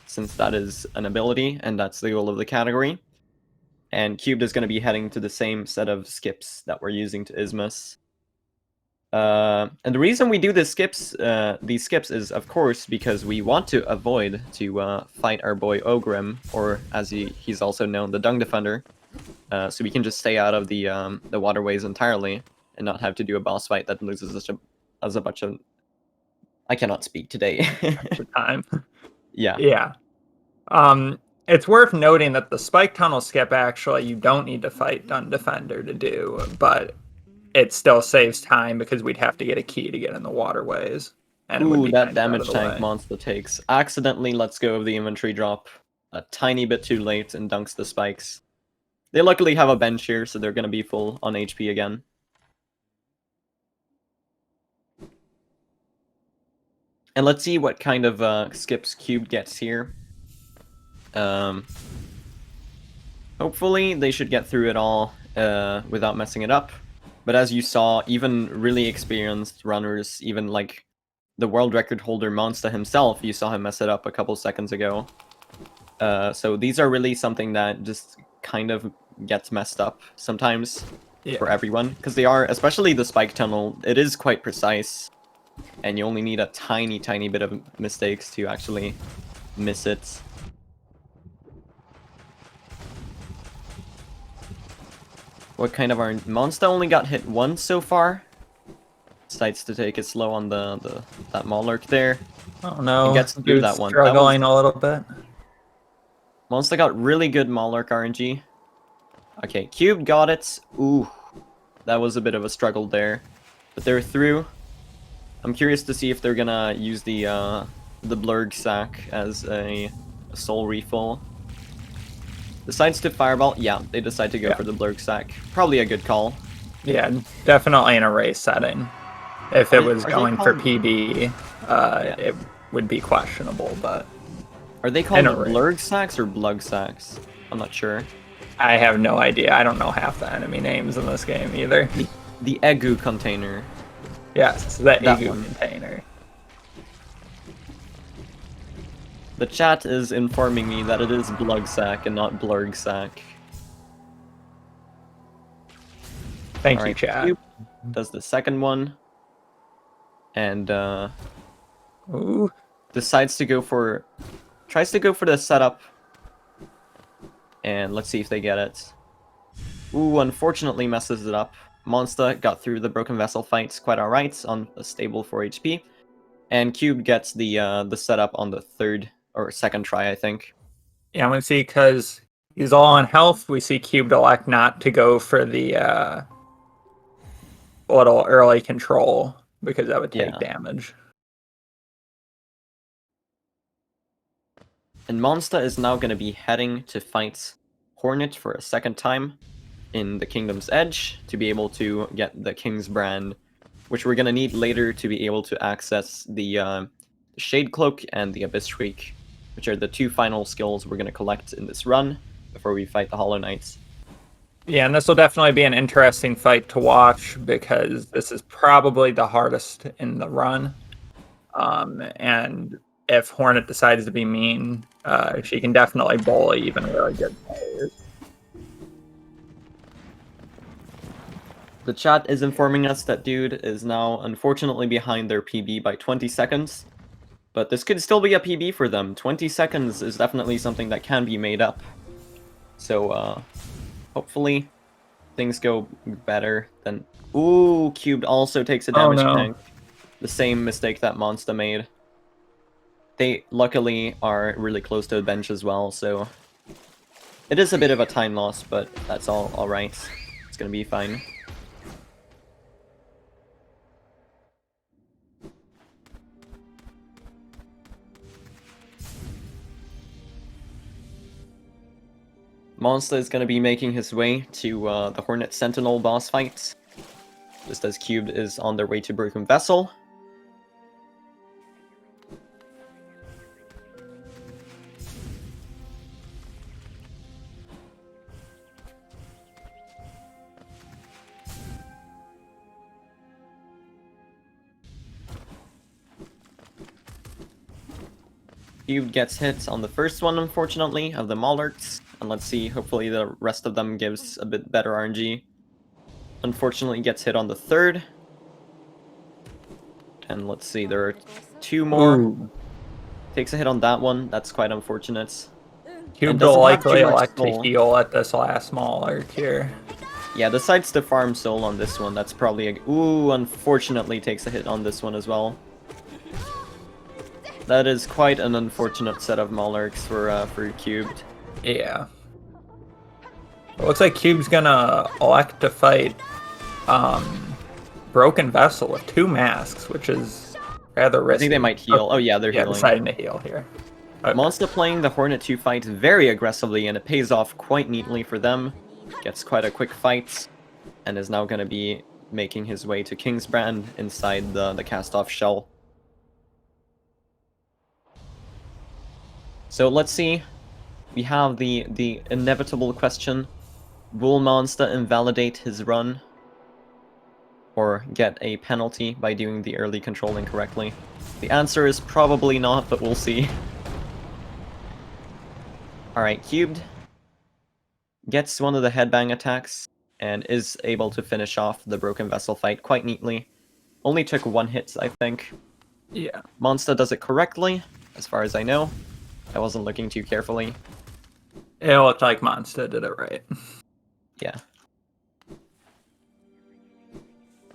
since that is an ability, and that's the goal of the category. And Cubed is going to be heading to the same set of skips that we're using to Isthmus. And the reason we do these skips is, of course, because we want to avoid to fight our boy Ogrim, or as he's also known, the Dung Defender, so we can just stay out of the waterways entirely and not have to do a boss fight that loses us a bunch of... I cannot speak today. For time. Yeah. Yeah. It's worth noting that the spike tunnel skip, actually, you don't need to fight Dung Defender to do, but it still saves time because we'd have to get a key to get in the waterways. And it would Ooh, be that kind of out of damage the tank way. Monster takes. Accidentally lets go of the inventory drop a tiny bit too late and dunks the spikes. They luckily have a bench here, so they're going to be full on HP again. And let's see what kind of skips Cube gets here. Hopefully they should get through it all without messing it up. But as you saw, even really experienced runners, even like the world record holder Monster himself, you saw him mess it up a couple seconds ago. So these are really something that just kind of gets messed up sometimes for everyone. Because they are, especially the spike tunnel, it is quite precise. And you only need a tiny, tiny bit of mistakes to actually miss it. What kind of our... Monster only got hit once so far. Decides to take it slow on that Maulurk there. Oh no, and gets through that one. Struggling a little bit. Monster got really good Maulurk RNG. Okay, Cube got it. Ooh, that was a bit of a struggle there. But they're through. I'm curious to see if they're gonna use the Blurg sack as a soul refill. Decides to fireball. Yeah, they decide to go for the Blurg sack. Probably a good call. Yeah, definitely in a race setting. If it was are they going for called- PB, it would be questionable, but Are they called In a race. Blurg sacks or Blug sacks? I'm not sure. I have no idea. I don't know half the enemy names in this game either. The Egu container. Yes, the That Egu one. container. The chat is informing me that it is Blug sack and not Blurg sack. Thank you, Alright, chat. Cube does the second one. And Ooh. decides to go for... Tries to go for the setup. And let's see if they get it. Ooh, unfortunately messes it up. Monster got through the Broken Vessel fights quite alright on a stable 4 HP. And Cube gets the setup on the third or second try, I think. Yeah, we see because he's all on health. We see Cubed elect not to go for the little early control because that would take Yeah. damage. And Monsta is now going to be heading to fight Hornet for a second time in the Kingdom's Edge to be able to get the King's Brand, which we're going to need later to be able to access the Shade Cloak and the Abyss Shriek, which are the two final skills we're going to collect in this run before we fight the Hollow Knights. Yeah, and this will definitely be an interesting fight to watch because this is probably the hardest in the run. And if Hornet decides to be mean, she can definitely bully even really good players. The chat is informing us that Dude is now unfortunately behind their PB by 20 seconds. But this could still be a PB for them. 20 seconds is definitely something that can be made up. So, hopefully things go better than... Ooh, Cubed also takes a damage tank. The same mistake that Monsta made. They luckily are really close to the bench as well, so... It is a bit of a time loss, but that's all alright. It's gonna be fine. Monsta is going to be making his way to the Hornet Sentinel boss fight, just as Cubed is on their way to Broken Vessel. Cubed gets hit on the first one, unfortunately, of the Maulers. And let's see, hopefully the rest of them gives a bit better RNG. Unfortunately gets hit on the third. And let's see, there are two more. Ooh. Takes a hit on that one, that's quite unfortunate. Cubed will likely elect to heal at this last Mauler here. Yeah, decides to farm soul on this one, that's probably a... Ooh, unfortunately takes a hit on this one as well. That is quite an unfortunate set of Maulers for Cubed. Yeah. It looks like Cube's gonna elect to fight Broken Vessel with 2 masks, which is rather risky. I think they might heal. Oh yeah, they're healing. Deciding to heal here. Okay. Monsta playing the Hornet 2 fight very aggressively, and it pays off quite neatly for them. Gets quite a quick fight, and is now going to be making his way to Kingsbrand inside the cast-off shell. So let's see. We have the inevitable question. Will Monsta invalidate his run? Or get a penalty by doing the early control incorrectly? The answer is probably not, but we'll see. Alright, Cubed gets one of the headbang attacks and is able to finish off the Broken Vessel fight quite neatly. Only took 1 hit, I think. Yeah. Monsta does it correctly, as far as I know. I wasn't looking too carefully. It looked like Monsta did it right. Yeah.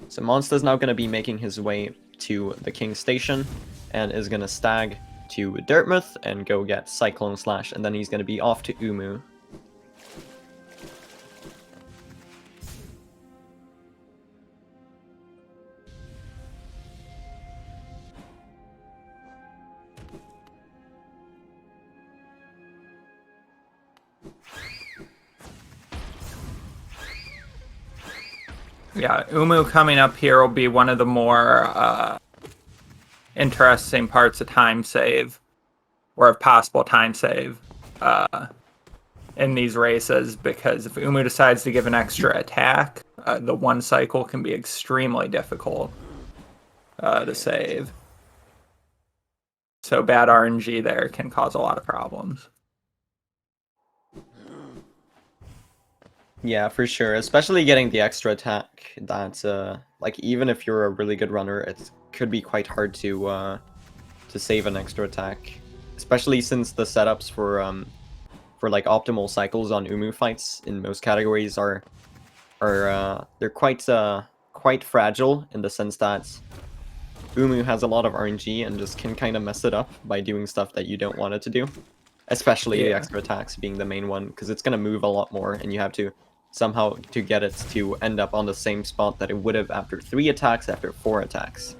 So Monsta's now going to be making his way to the King's Station, and is going to stag to Dirtmouth and go get Cyclone Slash, and then he's going to be off to Umu. Yeah, Umu coming up here will be one of the more interesting parts of time save, or of possible time save, in these races, because if Umu decides to give an extra attack, the 1 cycle can be extremely difficult to save. So bad RNG there can cause a lot of problems. Yeah, for sure. Especially getting the extra attack. That's like, even if you're a really good runner, it could be quite hard to save an extra attack. Especially since the setups for like optimal cycles on Umu fights in most categories are they're quite fragile, in the sense that Umu has a lot of RNG and just can kind of mess it up by doing stuff that you don't want it to do. Especially the extra attacks being the main one, because it's going to move a lot more, and you have to somehow to get it to end up on the same spot that it would have after 3 attacks, after 4 attacks.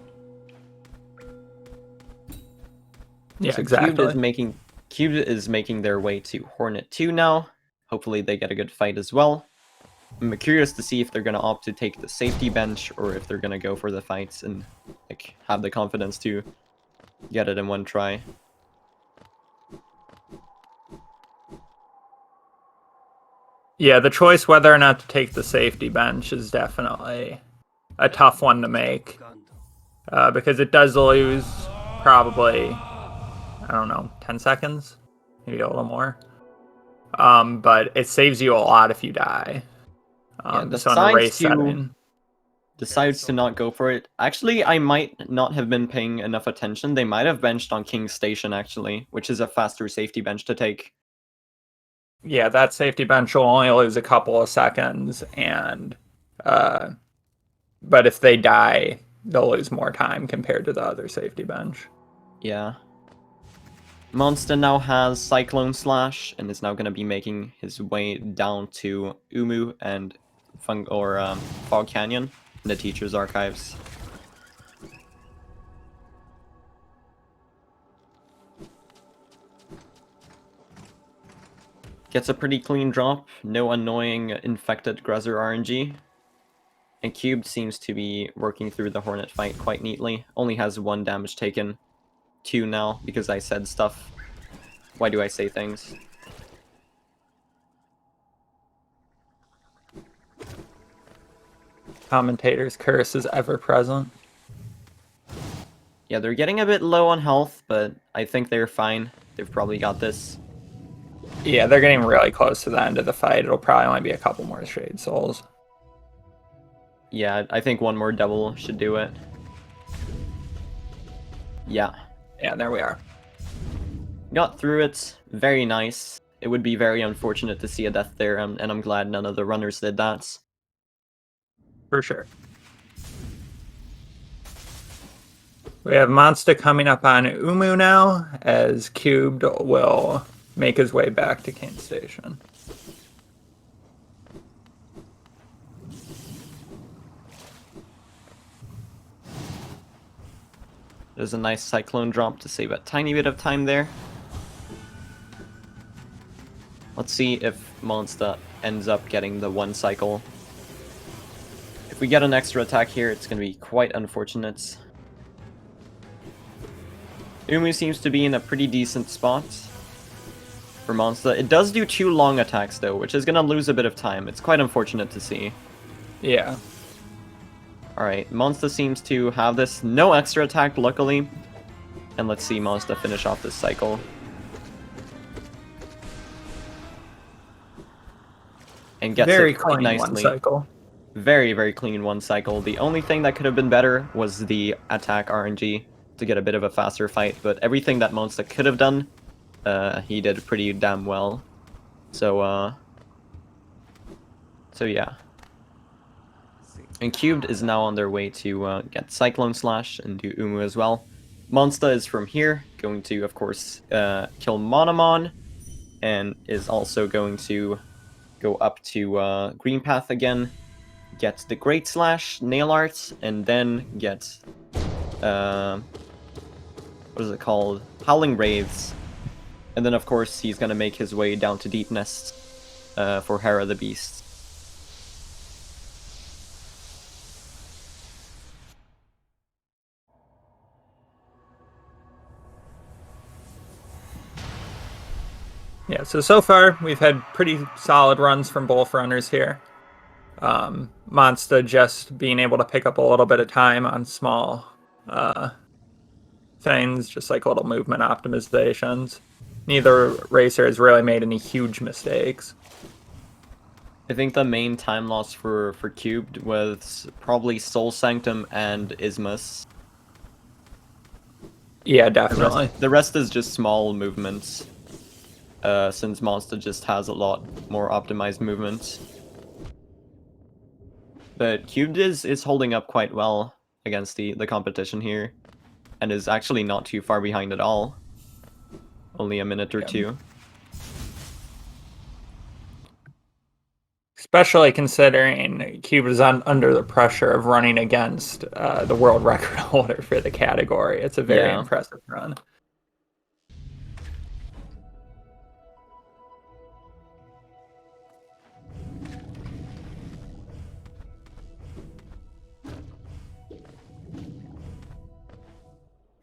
Yeah, so exactly. Cubed is making their way to Hornet 2 now. Hopefully they get a good fight as well. I'm curious to see if they're going to opt to take the safety bench, or if they're going to go for the fights and like have the confidence to get it in one try. Yeah, the choice whether or not to take the safety bench is definitely a tough one to make. Because it does lose probably, I don't know, 10 seconds? Maybe a little more. But it saves you a lot if you die. So in a race setting. Decides to not go for it. Actually, I might not have been paying enough attention. They might have benched on King's Station, actually, which is a faster safety bench to take. Yeah, that safety bench will only lose a couple of seconds, and but if they die, they'll lose more time compared to the other safety bench. Yeah. MonStah now has Cyclone Slash, and is now going to be making his way down to Umu and Fog Canyon in the Teacher's Archives. Gets a pretty clean drop, no annoying infected Grezzer RNG. And Cubed seems to be working through the Hornet fight quite neatly. Only has 1 damage taken. 2 now, because I said stuff. Why do I say things? Commentator's curse is ever present. Yeah, they're getting a bit low on health, but I think they're fine. They've probably got this. Yeah, they're getting really close to the end of the fight. It'll probably only be a couple more Shade Souls. Yeah, I think 1 more double should do it. Yeah. Yeah, there we are. Got through it. Very nice. It would be very unfortunate to see a death there, and I'm glad none of the runners did that. For sure. We have MonStah coming up on Umu now, as Cubed will make his way back to King Station. There's a nice Cyclone drop to save a tiny bit of time there. Let's see if MonStah ends up getting the 1 cycle. If we get an extra attack here, it's going to be quite unfortunate. Umu seems to be in a pretty decent spot for MonStah. It does do 2 long attacks, though, which is going to lose a bit of time. It's quite unfortunate to see. Yeah. Alright, MonStah seems to have this. No extra attack, luckily. And let's see MonStah finish off this cycle. And gets very it quite clean nicely. 1 cycle. Very, very clean 1 cycle. The only thing that could have been better was the attack RNG to get a bit of a faster fight, but everything that MonStah could have done, he did pretty damn well. So yeah. And Cubed is now on their way to get Cyclone Slash and do Umu as well. MonStah is from here, going to, of course, kill Monomon, and is also going to go up to Green Path again, get the Great Slash, Nail Art, and then get, what is it called? Howling Wraiths. And then, of course, he's going to make his way down to Deep Nest for Hera the Beast. Yeah, so far we've had pretty solid runs from both runners here. MonStah just being able to pick up a little bit of time on small things, just like little movement optimizations. Neither racer has really made any huge mistakes. I think the main time loss for Cubed was probably Soul Sanctum and Ismus. Yeah, definitely. The rest is just small movements. Since MonStah just has a lot more optimized movements. But Cubed is holding up quite well. against the competition here, and is actually not too far behind at all. Only a minute or two. Especially considering Cube is under the pressure of running against the world record holder for the category. It's a very impressive run.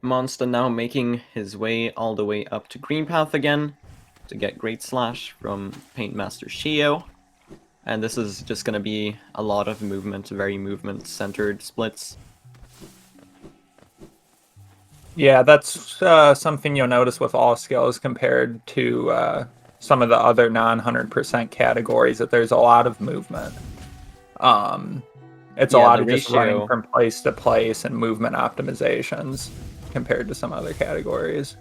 MonStah now making his way all the way up to green path again to get Great Slash from Paint Master Shio. And this is just going to be a lot of movement, very movement-centered splits. Yeah, that's something you'll notice with all skills compared to some of the other non-100% categories, that there's a lot of movement. It's a lot of just running from place to place and movement optimizations compared to some other categories.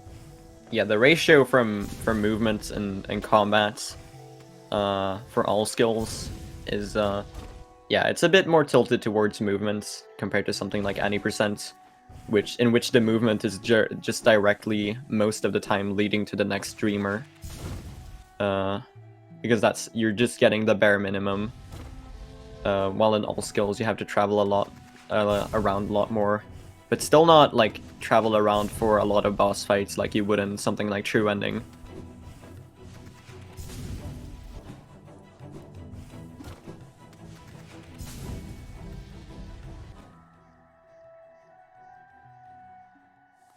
Yeah, the ratio from movements and combats for all skills is yeah, it's a bit more tilted towards movements compared to something like any percent, in which the movement is just directly most of the time leading to the next streamer, because you're just getting the bare minimum, while in all skills you have to travel a lot around a lot more, but still not like travel around for a lot of boss fights like you would in something like True Ending.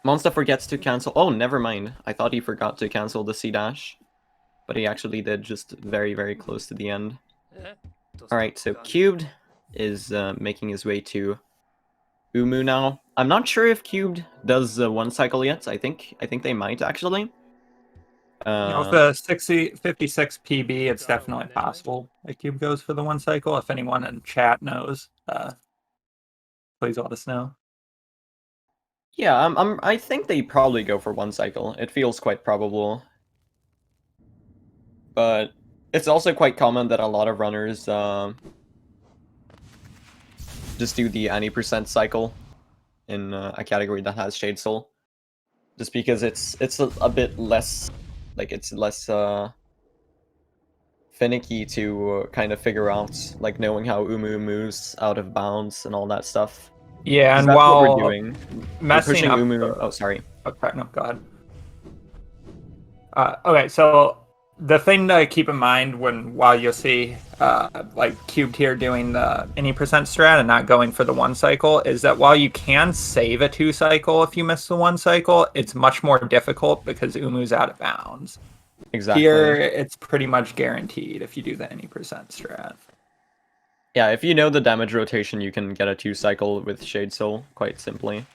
MonStah forgets to cancel. Oh, never mind. I thought he forgot to cancel the C-dash, but he actually did, just very, very close to the end. Alright, so Cubed is making his way to Umu now. I'm not sure if Cubed does one cycle yet. I think they might, actually. With the 56 PB, it's definitely possible that Cube goes for the one cycle. If anyone in chat knows, please let us know. Yeah, I think they probably go for one cycle. It feels quite probable. But it's also quite common that a lot of runners just do the any percent cycle in a category that has Shade Soul, just because it's a bit less, like, it's less finicky to kind of figure out, like, knowing how Umu moves out of bounds and all that stuff. Yeah, and that's while what we're doing. messing we're up Umu. Oh, sorry. Okay, no, go ahead. Okay, so the thing to keep in mind while you'll see like Cubed here doing the any percent strat and not going for the one cycle, is that while you can save a two cycle if you miss the one cycle, it's much more difficult because Umu's out of bounds. Exactly. Here, it's pretty much guaranteed if you do the any percent strat. Yeah, if you know the damage rotation, you can get a two cycle with Shade Soul quite simply.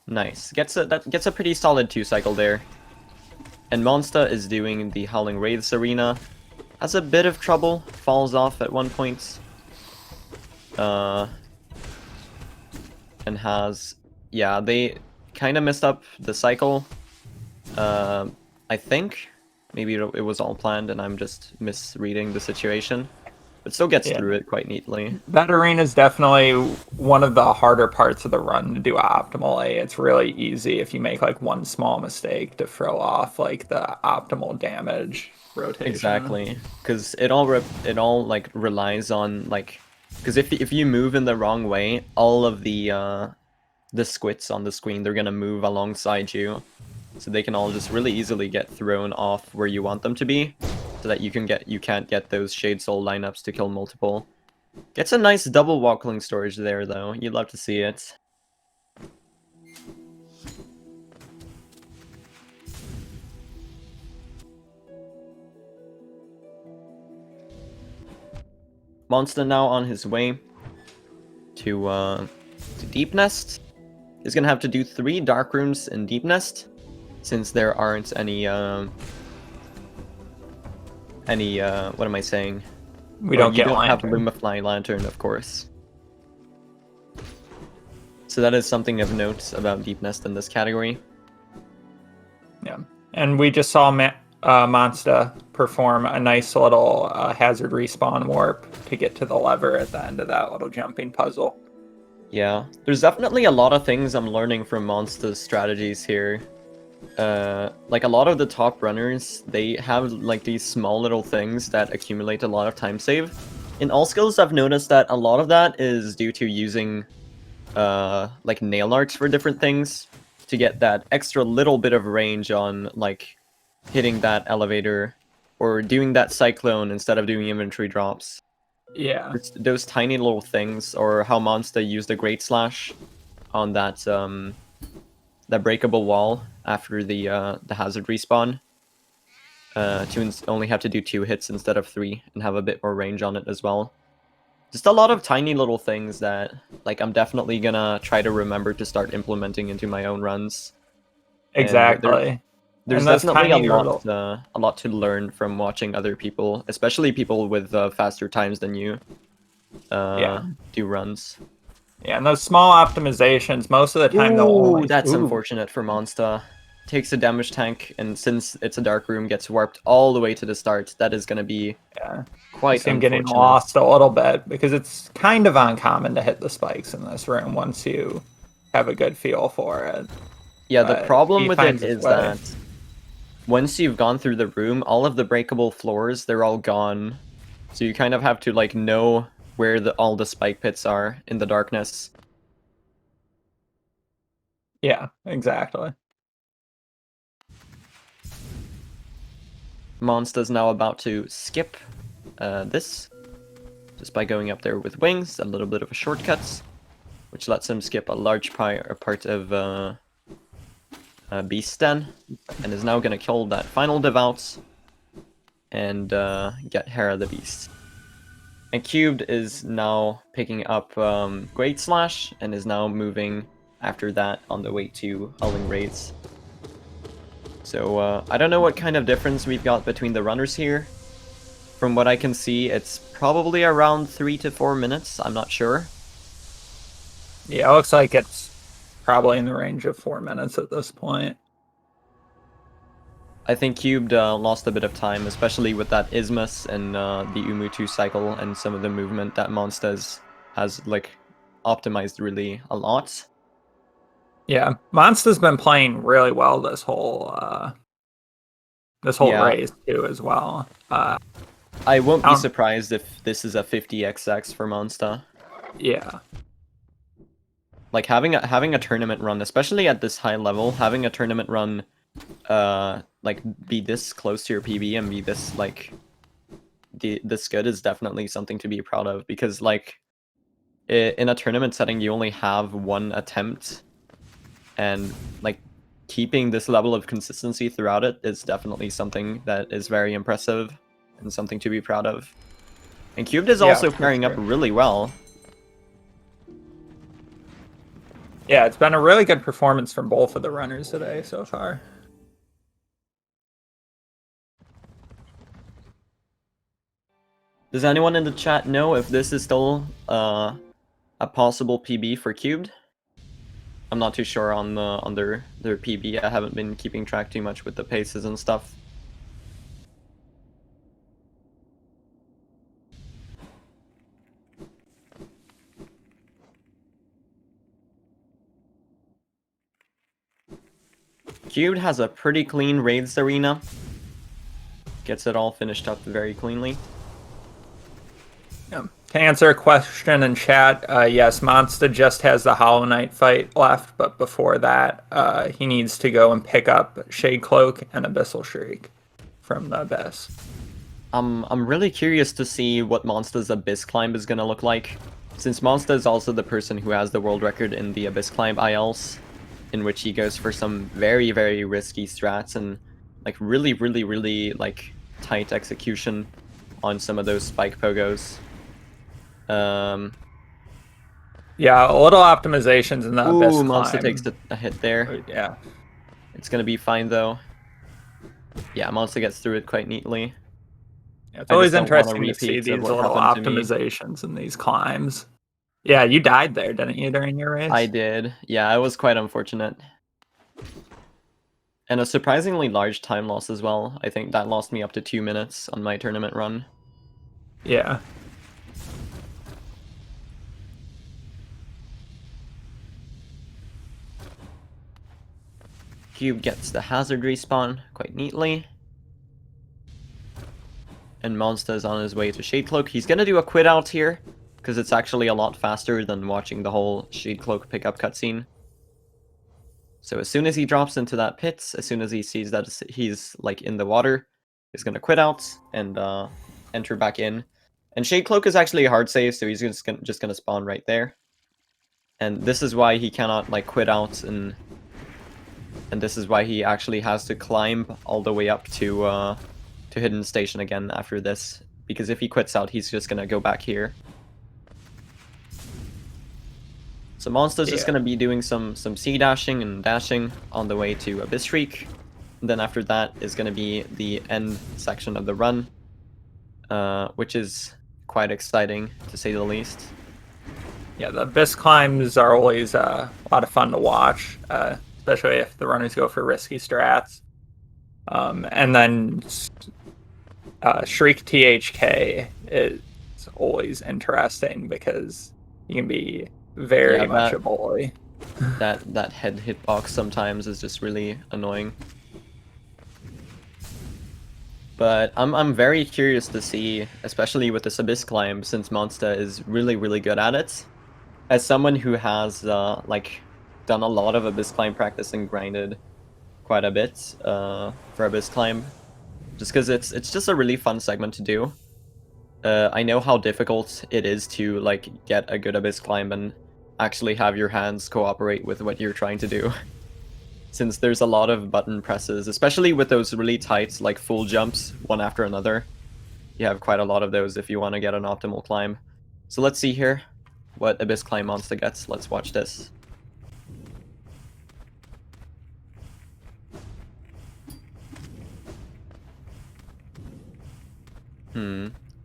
Nice. Gets a pretty solid two cycle there. And MonStah is doing the Howling Wraiths arena. Has a bit of trouble, falls off at one point. And has, yeah, they kind of messed up the cycle. I think maybe it was all planned and I'm just misreading the situation. But still gets through it quite neatly. That arena is definitely one of the harder parts of the run to do optimally. It's really easy if you make like one small mistake to throw off like the optimal damage rotation. Exactly, because it all like relies on, like, because if you move in the wrong way, all of the squits on the screen, they're gonna move alongside you, so they can all just really easily get thrown off where you want them to be, so that you can't get those Shade Soul lineups to kill multiple. Gets a nice double Walkling storage there though. You'd love to see it. MonStah now on his way to Deep Nest. He's gonna have to do 3 Dark Rooms in Deep Nest, since there aren't any what am I saying? You don't have Lumifly Lantern, of course. So that is something of note about Deep Nest in this category. Yeah, and we just saw MonStah perform a nice little hazard respawn warp to get to the lever at the end of that little jumping puzzle. Yeah, there's definitely a lot of things I'm learning from MonStah's strategies here. Like a lot of the top runners, they have like these small little things that accumulate a lot of time save. In all skills, I've noticed that a lot of that is due to using like nail arts for different things to get that extra little bit of range on like hitting that elevator or doing that cyclone instead of doing inventory drops. Yeah. It's those tiny little things, or how MonStah used the Great Slash on that that breakable wall after the hazard respawn to only have to do 2 hits instead of 3 and have a bit more range on it as well. Just a lot of tiny little things that like I'm definitely gonna try to remember to start implementing into my own runs. Exactly. There's And that's definitely tiny a lot to learn from watching other people, especially people with faster times than you do runs. Yeah, and those small optimizations, most of the time they'll only... That's unfortunate for MonStah. Takes a damage tank, and since it's a dark room, gets warped all the way to the start. That is going to be quite see him getting unfortunate. lost a little bit, because it's kind of uncommon to hit the spikes in this room once you have a good feel for it. Yeah, the problem with it is way. that once you've gone through the room, all of the breakable floors, they're all gone. So you kind of have to like know where all the spike pits are in the darkness. Yeah, exactly. MonStah's now about to skip this just by going up there with wings, a little bit of a shortcut, which lets him skip a large part of Beast Den, and is now going to kill that final Devout and get Hera the Beast. And Cubed is now picking up Great Slash and is now moving after that on the way to Elving Raids. So I don't know what kind of difference we've got between the runners here. From what I can see, it's probably around 3 to 4 minutes. I'm not sure. Yeah, it looks like it's probably in the range of 4 minutes at this point. I think Cubed lost a bit of time, especially with that Isthmus and the Umutu cycle and some of the movement that MonStah has like optimized really a lot. Yeah, MonStah's been playing really well this whole race too as well. I won't be surprised if this is a 50xx for MonStah. Yeah. Like having a tournament run, especially at this high level, having a tournament run like be this close to your PB and be this like this good is definitely something to be proud of, because like in a tournament setting you only have one attempt, and like keeping this level of consistency throughout it is definitely something that is very impressive and something to be proud of. And Cubed is also pairing up really well. Yeah, it's been a really good performance from both of the runners today so far. Does anyone in the chat know if this is still a possible PB for Cubed? I'm not too sure on their PB. I haven't been keeping track too much with the paces and stuff. Cubed has a pretty clean raids arena. Gets it all finished up very cleanly. Yeah. To answer a question in chat, yes, MonStah just has the Hollow Knight fight left, but before that, he needs to go and pick up Shade Cloak and Abyssal Shriek from the Abyss. I'm really curious to see what MonStah's Abyss Climb is gonna look like, since MonStah is also the person who has the world record in the Abyss Climb ILs, in which he goes for some very, very risky strats and like really like tight execution on some of those spike pogos. Yeah, a little optimizations in the Abyss Climb. MonStah takes a hit there. Yeah. It's gonna be fine though. Yeah, MonStah gets through it quite neatly. Yeah, it's always interesting to see these little optimizations in these climbs. Yeah, you died there, didn't you, during your race? I did. Yeah, it was quite unfortunate. And a surprisingly large time loss as well. I think that lost me up to 2 minutes on my tournament run. Yeah. Cube gets the hazard respawn quite neatly. And MonStah is on his way to Shade Cloak. He's gonna do a quit out here, because it's actually a lot faster than watching the whole Shade Cloak pickup cutscene. So as soon as he drops into that pit, as soon as he sees that he's like in the water, he's gonna quit out and enter back in. And Shade Cloak is actually a hard save, so he's just gonna spawn right there. And this is why he cannot like quit out, and this is why he actually has to climb all the way up to Hidden Station again after this, because if he quits out, he's just gonna go back here. So MonStah's just gonna be doing some sea dashing and dashing on the way to Abyss Shriek. And then after that is gonna be the end section of the run, which is quite exciting to say the least. Yeah, the Abyss climbs are always a lot of fun to watch, especially if the runners go for risky strats. And then Shriek THK is always interesting because you can be very much a bully. That head hitbox sometimes is just really annoying. But I'm very curious to see, especially with this Abyss climb, since MonStah is really good at it. As someone who has like done a lot of Abyss climb practice and grinded quite a bit for Abyss climb, just because it's just a really fun segment to do. I know how difficult it is to like get a good Abyss climb and actually have your hands cooperate with what you're trying to do. Since there's a lot of button presses, especially with those really tight like full jumps one after another. You have quite a lot of those if you want to get an optimal climb. So let's see here what Abyss climb MonStah gets. Let's watch this.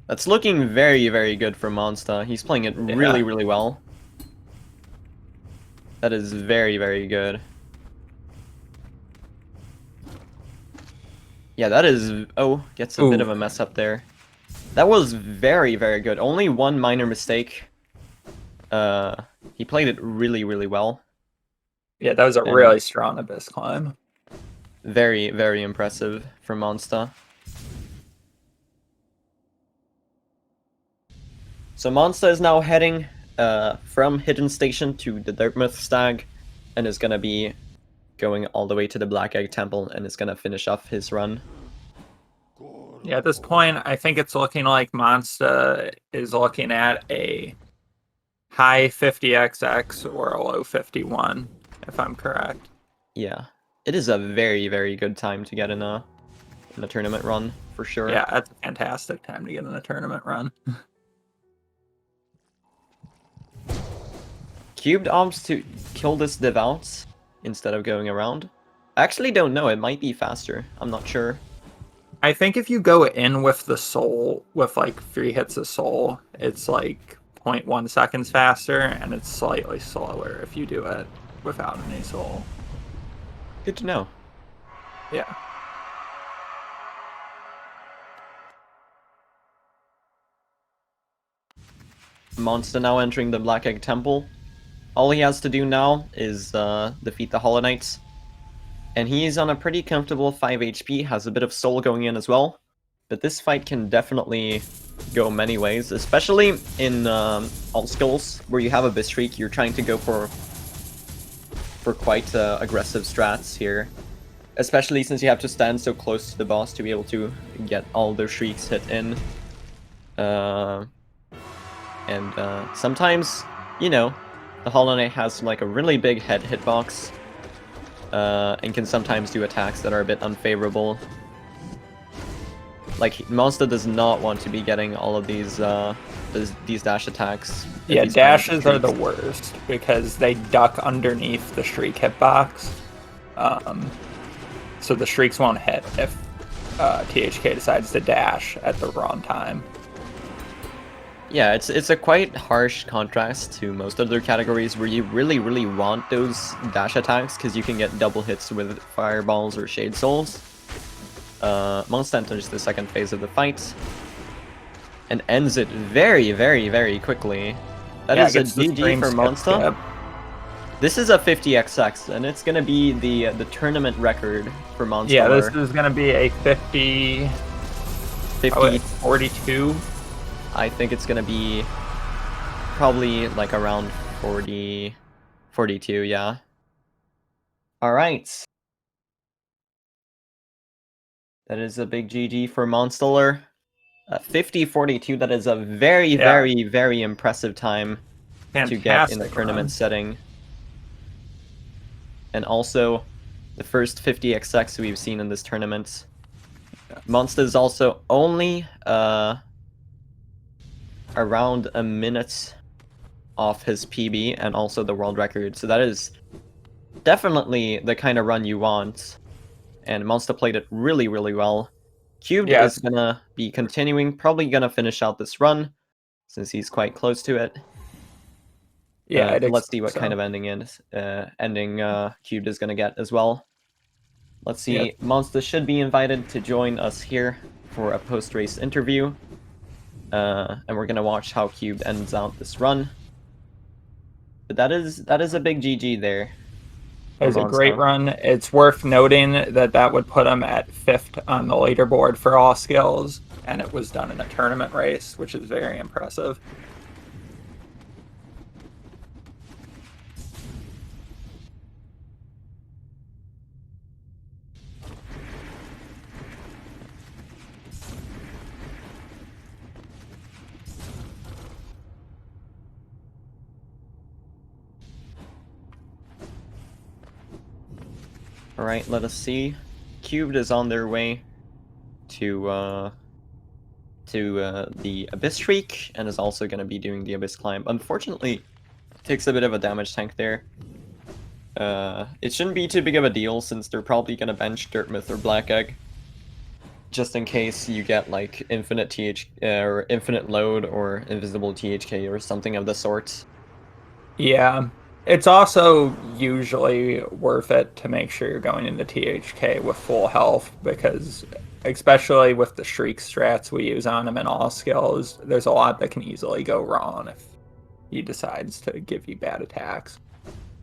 That's looking very good for MonStah. He's playing it really well. That is very good. Yeah, that is... Oh, gets a bit of a mess up there. That was very good. Only one minor mistake. He played it really well. Yeah, that was a really strong Abyss climb. Very impressive from MonStah. So MonStah is now heading from Hidden Station to the Dartmouth Stag, and is gonna be going all the way to the Black Egg Temple, and is gonna finish off his run. Yeah, at this point, I think it's looking like MonStah is looking at a high 50XX or a low 51, if I'm correct. Yeah, it is a very good time to get in a tournament run, for sure. Yeah, that's a fantastic time to get in a tournament run. Cubed opts to kill this Devout instead of going around. I actually don't know, it might be faster. I'm not sure. I think if you go in with the soul, with like 3 hits of soul, it's like 0.1 seconds faster, and it's slightly slower if you do it without any soul. Good to know. Yeah. MonStah now entering the Black Egg Temple. All he has to do now is defeat the Hollow Knights. And he's on a pretty comfortable 5 HP, has a bit of soul going in as well. But this fight can definitely go many ways, especially in alt skills, where you have Abyss Shriek. You're trying to go for quite aggressive strats here. Especially since you have to stand so close to the boss to be able to get all their shrieks hit in. Sometimes, you know, the Hollow Knight has like a really big head hitbox. And can sometimes do attacks that are a bit unfavorable. Like, MonStah does not want to be getting all of these dash attacks. Yeah, dashes are the worst, because they duck underneath the Shriek hitbox. So the Shrieks won't hit if THK decides to dash at the wrong time. Yeah, it's a quite harsh contrast to most other categories where you really want those dash attacks because you can get double hits with fireballs or shade souls. MonStahLer enters the second phase of the fight and ends it very quickly. That Yeah, is a gets the GG for skip. MonStahLer. This is a 50xx, and it's gonna be the tournament record for MonStahLer. Yeah, this is gonna be a 50... 42? I think it's gonna be probably like around 40, 42, yeah. Alright. That is a big GG for MonStahLer. 50-42, that is a very impressive time to get in a Fantastic tournament run. setting. And also, the first 50xx we've seen in this tournament. MonStahLer is also only around a minute off his PB and also the world record, so that is definitely the kind of run you want. And MonStahLer played it really well. Cubed Yes. is gonna be continuing, probably gonna finish out this run, since he's quite close to it. Yeah, Let's see what kind of ending Cubed is gonna get as well. Let's see, Yep. MonStahLer should be invited to join us here for a post-race interview. And we're gonna watch how Cubed ends out this run. But that is a big GG there. It was a great run. It's worth noting that that would put him at 5th on the leaderboard for all skills, and it was done in a tournament race, which is very impressive. Alright, let us see. Cubed is on their way to the Abyss Streak, and is also going to be doing the Abyss Climb. Unfortunately, it takes a bit of a damage tank there. It shouldn't be too big of a deal, since they're probably going to bench Dirt Myth or Black Egg, just in case you get, like, infinite or infinite load or invisible THK or something of the sort. Yeah. It's also usually worth it to make sure you're going into THK with full health, because especially with the Shriek strats we use on him in all skills, there's a lot that can easily go wrong if he decides to give you bad attacks.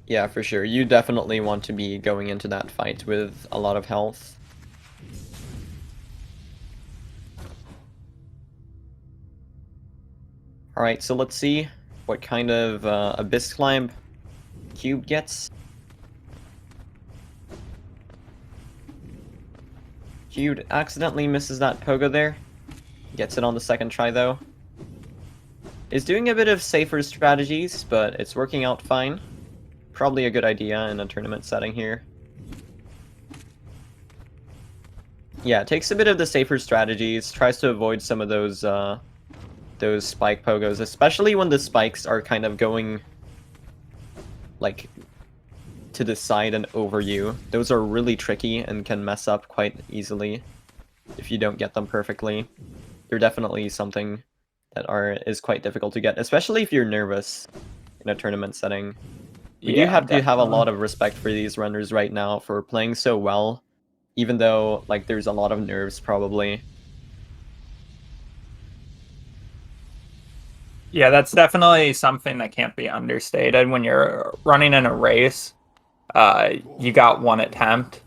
Yeah, for sure. You definitely want to be going into that fight with a lot of health. Alright, so let's see what kind of Abyss Climb Cube gets. Cubed accidentally misses that pogo there. Gets it on the second try though. Is doing a bit of safer strategies, but it's working out fine. Probably a good idea in a tournament setting here. Yeah, takes a bit of the safer strategies, tries to avoid some of those spike pogos, especially when the spikes are kind of going like to the side and over you. Those are really tricky and can mess up quite easily if you don't get them perfectly. They're definitely something that is quite difficult to get, especially if you're nervous in a tournament setting. We do have to have a lot of respect for these runners right now for playing so well, even though like there's a lot of nerves probably. Yeah, that's definitely something that can't be understated. When you're running in a race, you got one attempt.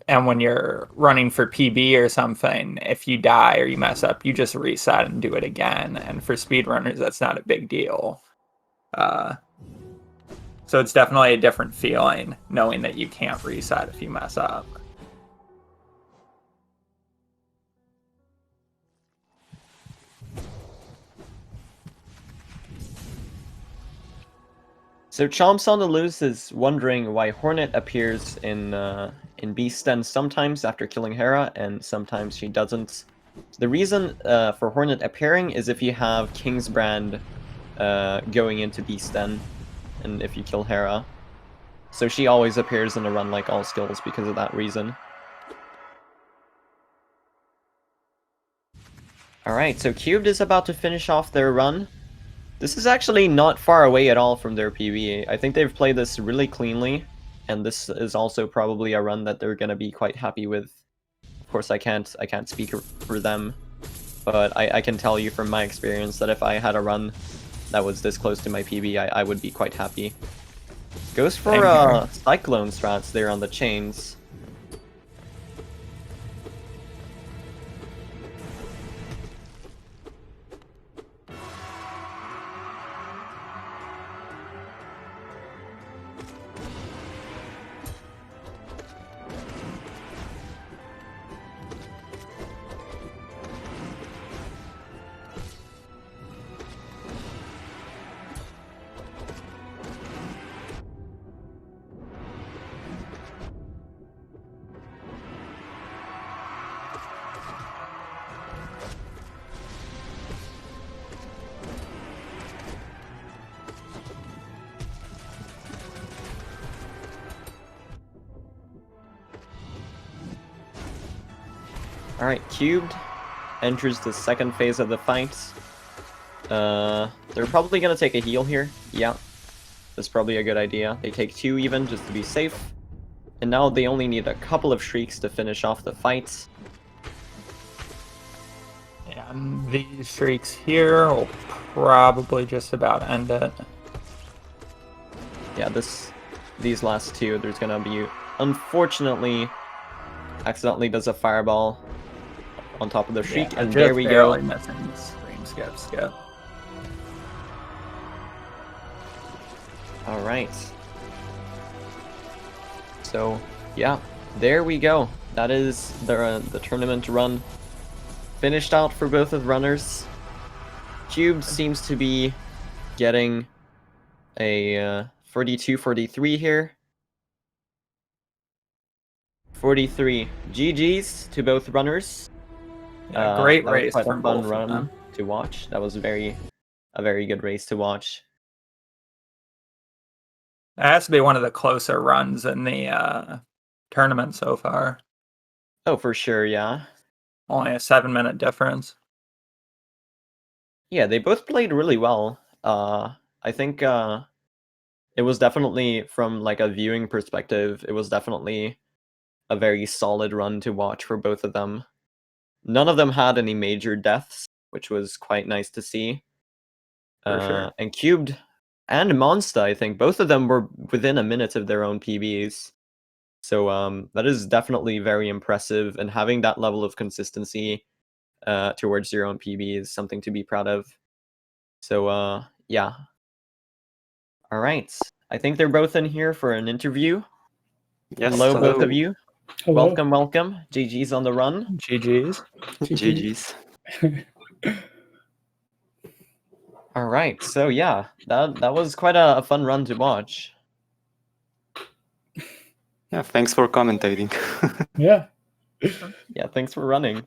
And when you're running for PB or something, if you die or you mess up, you just reset and do it again. And for speedrunners, that's not a big deal. So it's definitely a different feeling knowing that you can't reset if you mess up. So Chomps on the Loose is wondering why Hornet appears in Beast Den sometimes after killing Hera, and sometimes she doesn't. The reason for Hornet appearing is if you have King's Brand going into Beast Den, and if you kill Hera. So she always appears in a run like all skills because of that reason. Alright, so Cubed is about to finish off their run. This is actually not far away at all from their PB. I think they've played this really cleanly, and this is also probably a run that they're gonna be quite happy with. Of course, I can't speak for them, but I can tell you from my experience that if I had a run that was this close to my PB, I would be quite happy. Goes for Cyclone strats there on the chains. Alright, Cubed enters the second phase of the fight. They're probably gonna take a heal here. Yeah, that's probably a good idea. They take 2 even, just to be safe. And now they only need a couple of shrieks to finish off the fight. Yeah, and these shrieks here will probably just about end it. Yeah, these last 2, there's gonna be, unfortunately, accidentally does a fireball on top of the shriek, and there we go. Missing scream, skip. Alright. So, yeah, there we go. That is the tournament run finished out for both of the runners. Cube seems to be getting a 42-43 here. 43. GG's to both runners. Yeah, great that was race quite from a fun both of run them. to watch. That was a very good race to watch. That has to be one of the closer runs in the tournament so far. Oh, for sure, yeah. Only a 7-minute difference. Yeah, they both played really well. I think it was definitely, from like a viewing perspective, it was definitely a very solid run to watch for both of them. None of them had any major deaths, which was quite nice to see. For sure. And Cubed and MonStahLer, I think, both of them were within a minute of their own PBs. So that is definitely very impressive, and having that level of consistency towards your own PB is something to be proud of. So yeah. All right. I think they're both in here for an interview. Yes, Hello, both of you. Hello. Welcome. GG's on the run. GG's. GG's. All right. So yeah, that was quite a fun run to watch. Yeah, thanks for commentating. Yeah. Yeah, thanks for running.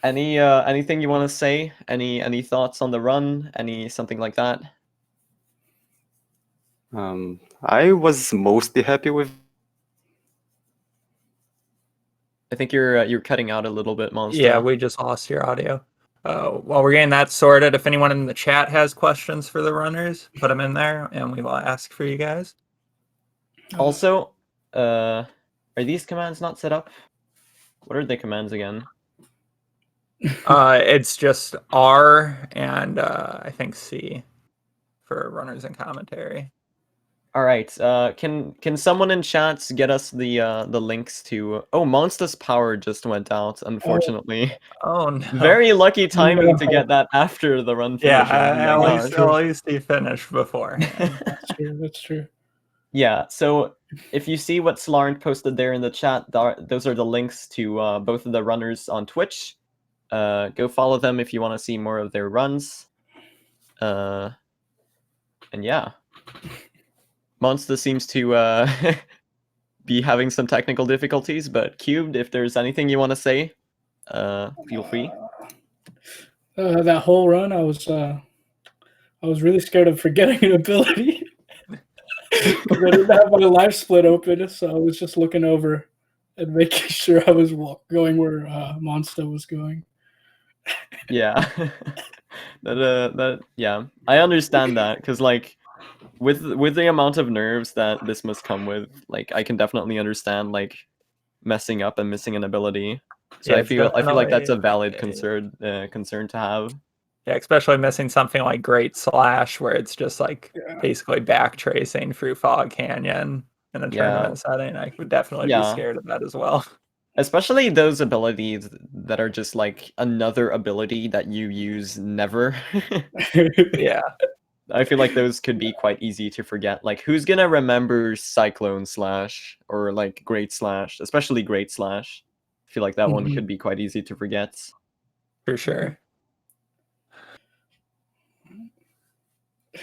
Anything you want to say? Any thoughts on the run? Something like that? I was mostly happy with. I think you're cutting out a little bit, MonStahLer. Yeah, we just lost your audio. While we're getting that sorted, if anyone in the chat has questions for the runners, put them in there, and we will ask for you guys. Also, are these commands not set up? What are the commands again? It's just R and I think C for runners and commentary. All right. Can someone in chats get us the links to? Oh, MonStahLer's power just went out, unfortunately. Oh no! Very lucky timing to get that after the run finishes. Yeah, Oh my gosh. at least he finished before. That's true. Yeah. So if you see what Slarn posted there in the chat, those are the links to both of the runners on Twitch. Go follow them if you want to see more of their runs. And yeah. MonStahLer seems to be having some technical difficulties, but Cubed, if there's anything you want to say, feel free. That whole run, I was really scared of forgetting an ability. I didn't have my live split open, so I was just looking over and making sure I was going where MonStahLer was going. Yeah. Yeah. I understand that because like with the amount of nerves that this must come with, like I can definitely understand like messing up and missing an ability. So Yeah, I it's feel like that's a valid definitely concern to have. yeah, especially missing something like Great Slash, where it's just like Yeah. basically backtracing through Fog Canyon in a Yeah. tournament setting. I would definitely be Yeah. scared of that as well. Especially those abilities that are just like another ability that you use never. Yeah, I feel like those could be quite easy to forget. Like, who's gonna remember Cyclone Slash or like Great Slash, especially Great Slash? I feel like that one Mhm. could be quite easy to forget. for sure. I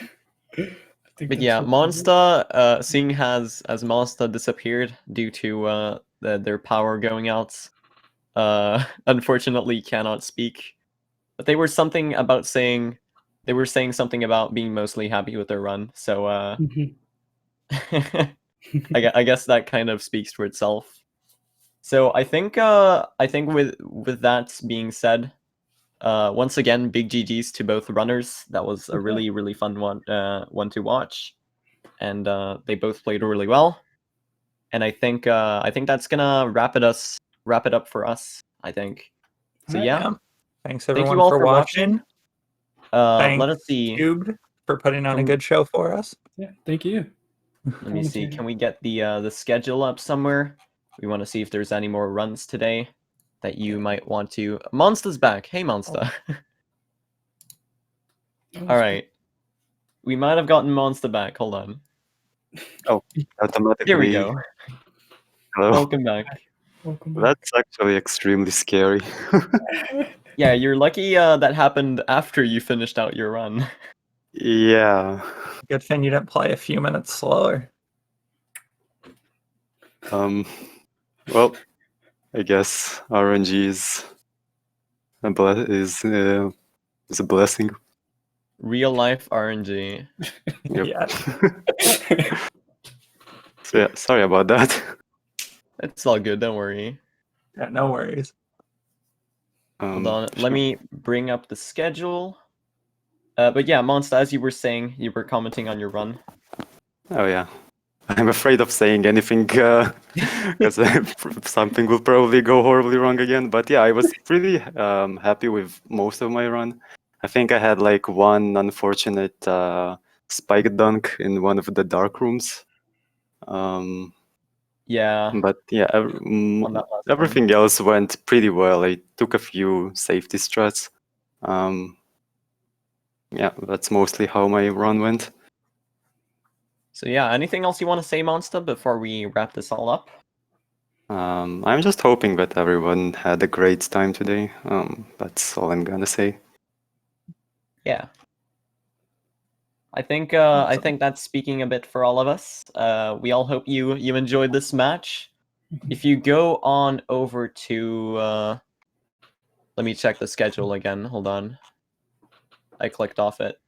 think But that's yeah, what- Monsta, seeing as Monsta disappeared due to their power going out, unfortunately cannot speak. But they were saying something about being mostly happy with their run. So Mhm. I guess that kind of speaks for itself. So I think with that being said, once again, big GGs to both runners. That was a really fun one to watch, and they both played really well. And I think that's gonna wrap it up for us. I think. So Alright. yeah, Yeah. Thanks thank everyone you all for for watching. watching. Thanks Let us see. Cubed for putting on a Can- good show for us. Yeah, thank you. Let me see. Commentating. Can we get the schedule up somewhere? We want to see if there's any more runs today that you might want to. Monsta's back. Hey, Monsta. All right. We might have gotten Monsta back. Hold on. Automatically. Here we go. Hello. Welcome back. Welcome back. That's actually extremely scary. Yeah, you're lucky that happened after you finished out your run. Yeah. Good thing you didn't play a few minutes slower. Well, I guess RNG is a blessing. Real life RNG. Yep. Yeah. So yeah, sorry about that. It's all good. Don't worry. Yeah, no worries. Hold on. Let Sure. me bring up the schedule. But yeah, Monsta, as you were saying, you were commenting on your run. Oh yeah. I'm afraid of saying anything because something will probably go horribly wrong again. But yeah, I was pretty happy with most of my run. I think I had like one unfortunate spike dunk in one of the dark rooms. Yeah. But yeah, On that last one. everything else went pretty well. I took a few safety struts. Yeah, that's mostly how my run went. So yeah, anything else you want to say, Monsta, before we wrap this all up? I'm just hoping that everyone had a great time today. That's all I'm gonna say. Yeah. I think Awesome. that's speaking a bit for all of us. We all hope you enjoyed this match. If you go on over to let me check the schedule again. Hold on. I clicked off it.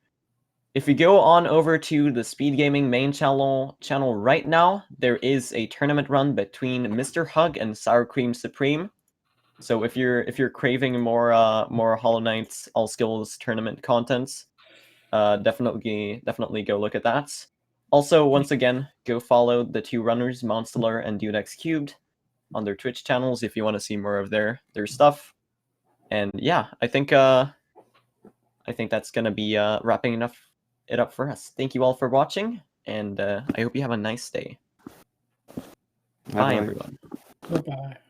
If you go on over to the Speed Gaming main channel right now, there is a tournament run between Mr. Hug and Sour Cream Supreme. So if you're craving more Hollow Knight's All Skills tournament contents, definitely go look at that. Also, once again, go follow the two runners, MonStahLer and Dudexcubed, on their Twitch channels if you want to see more of their stuff. And yeah, I think that's gonna be wrapping it up for us. Thank you all for watching, and I hope you have a nice day. Bye, Bye-bye. everyone. Bye-bye.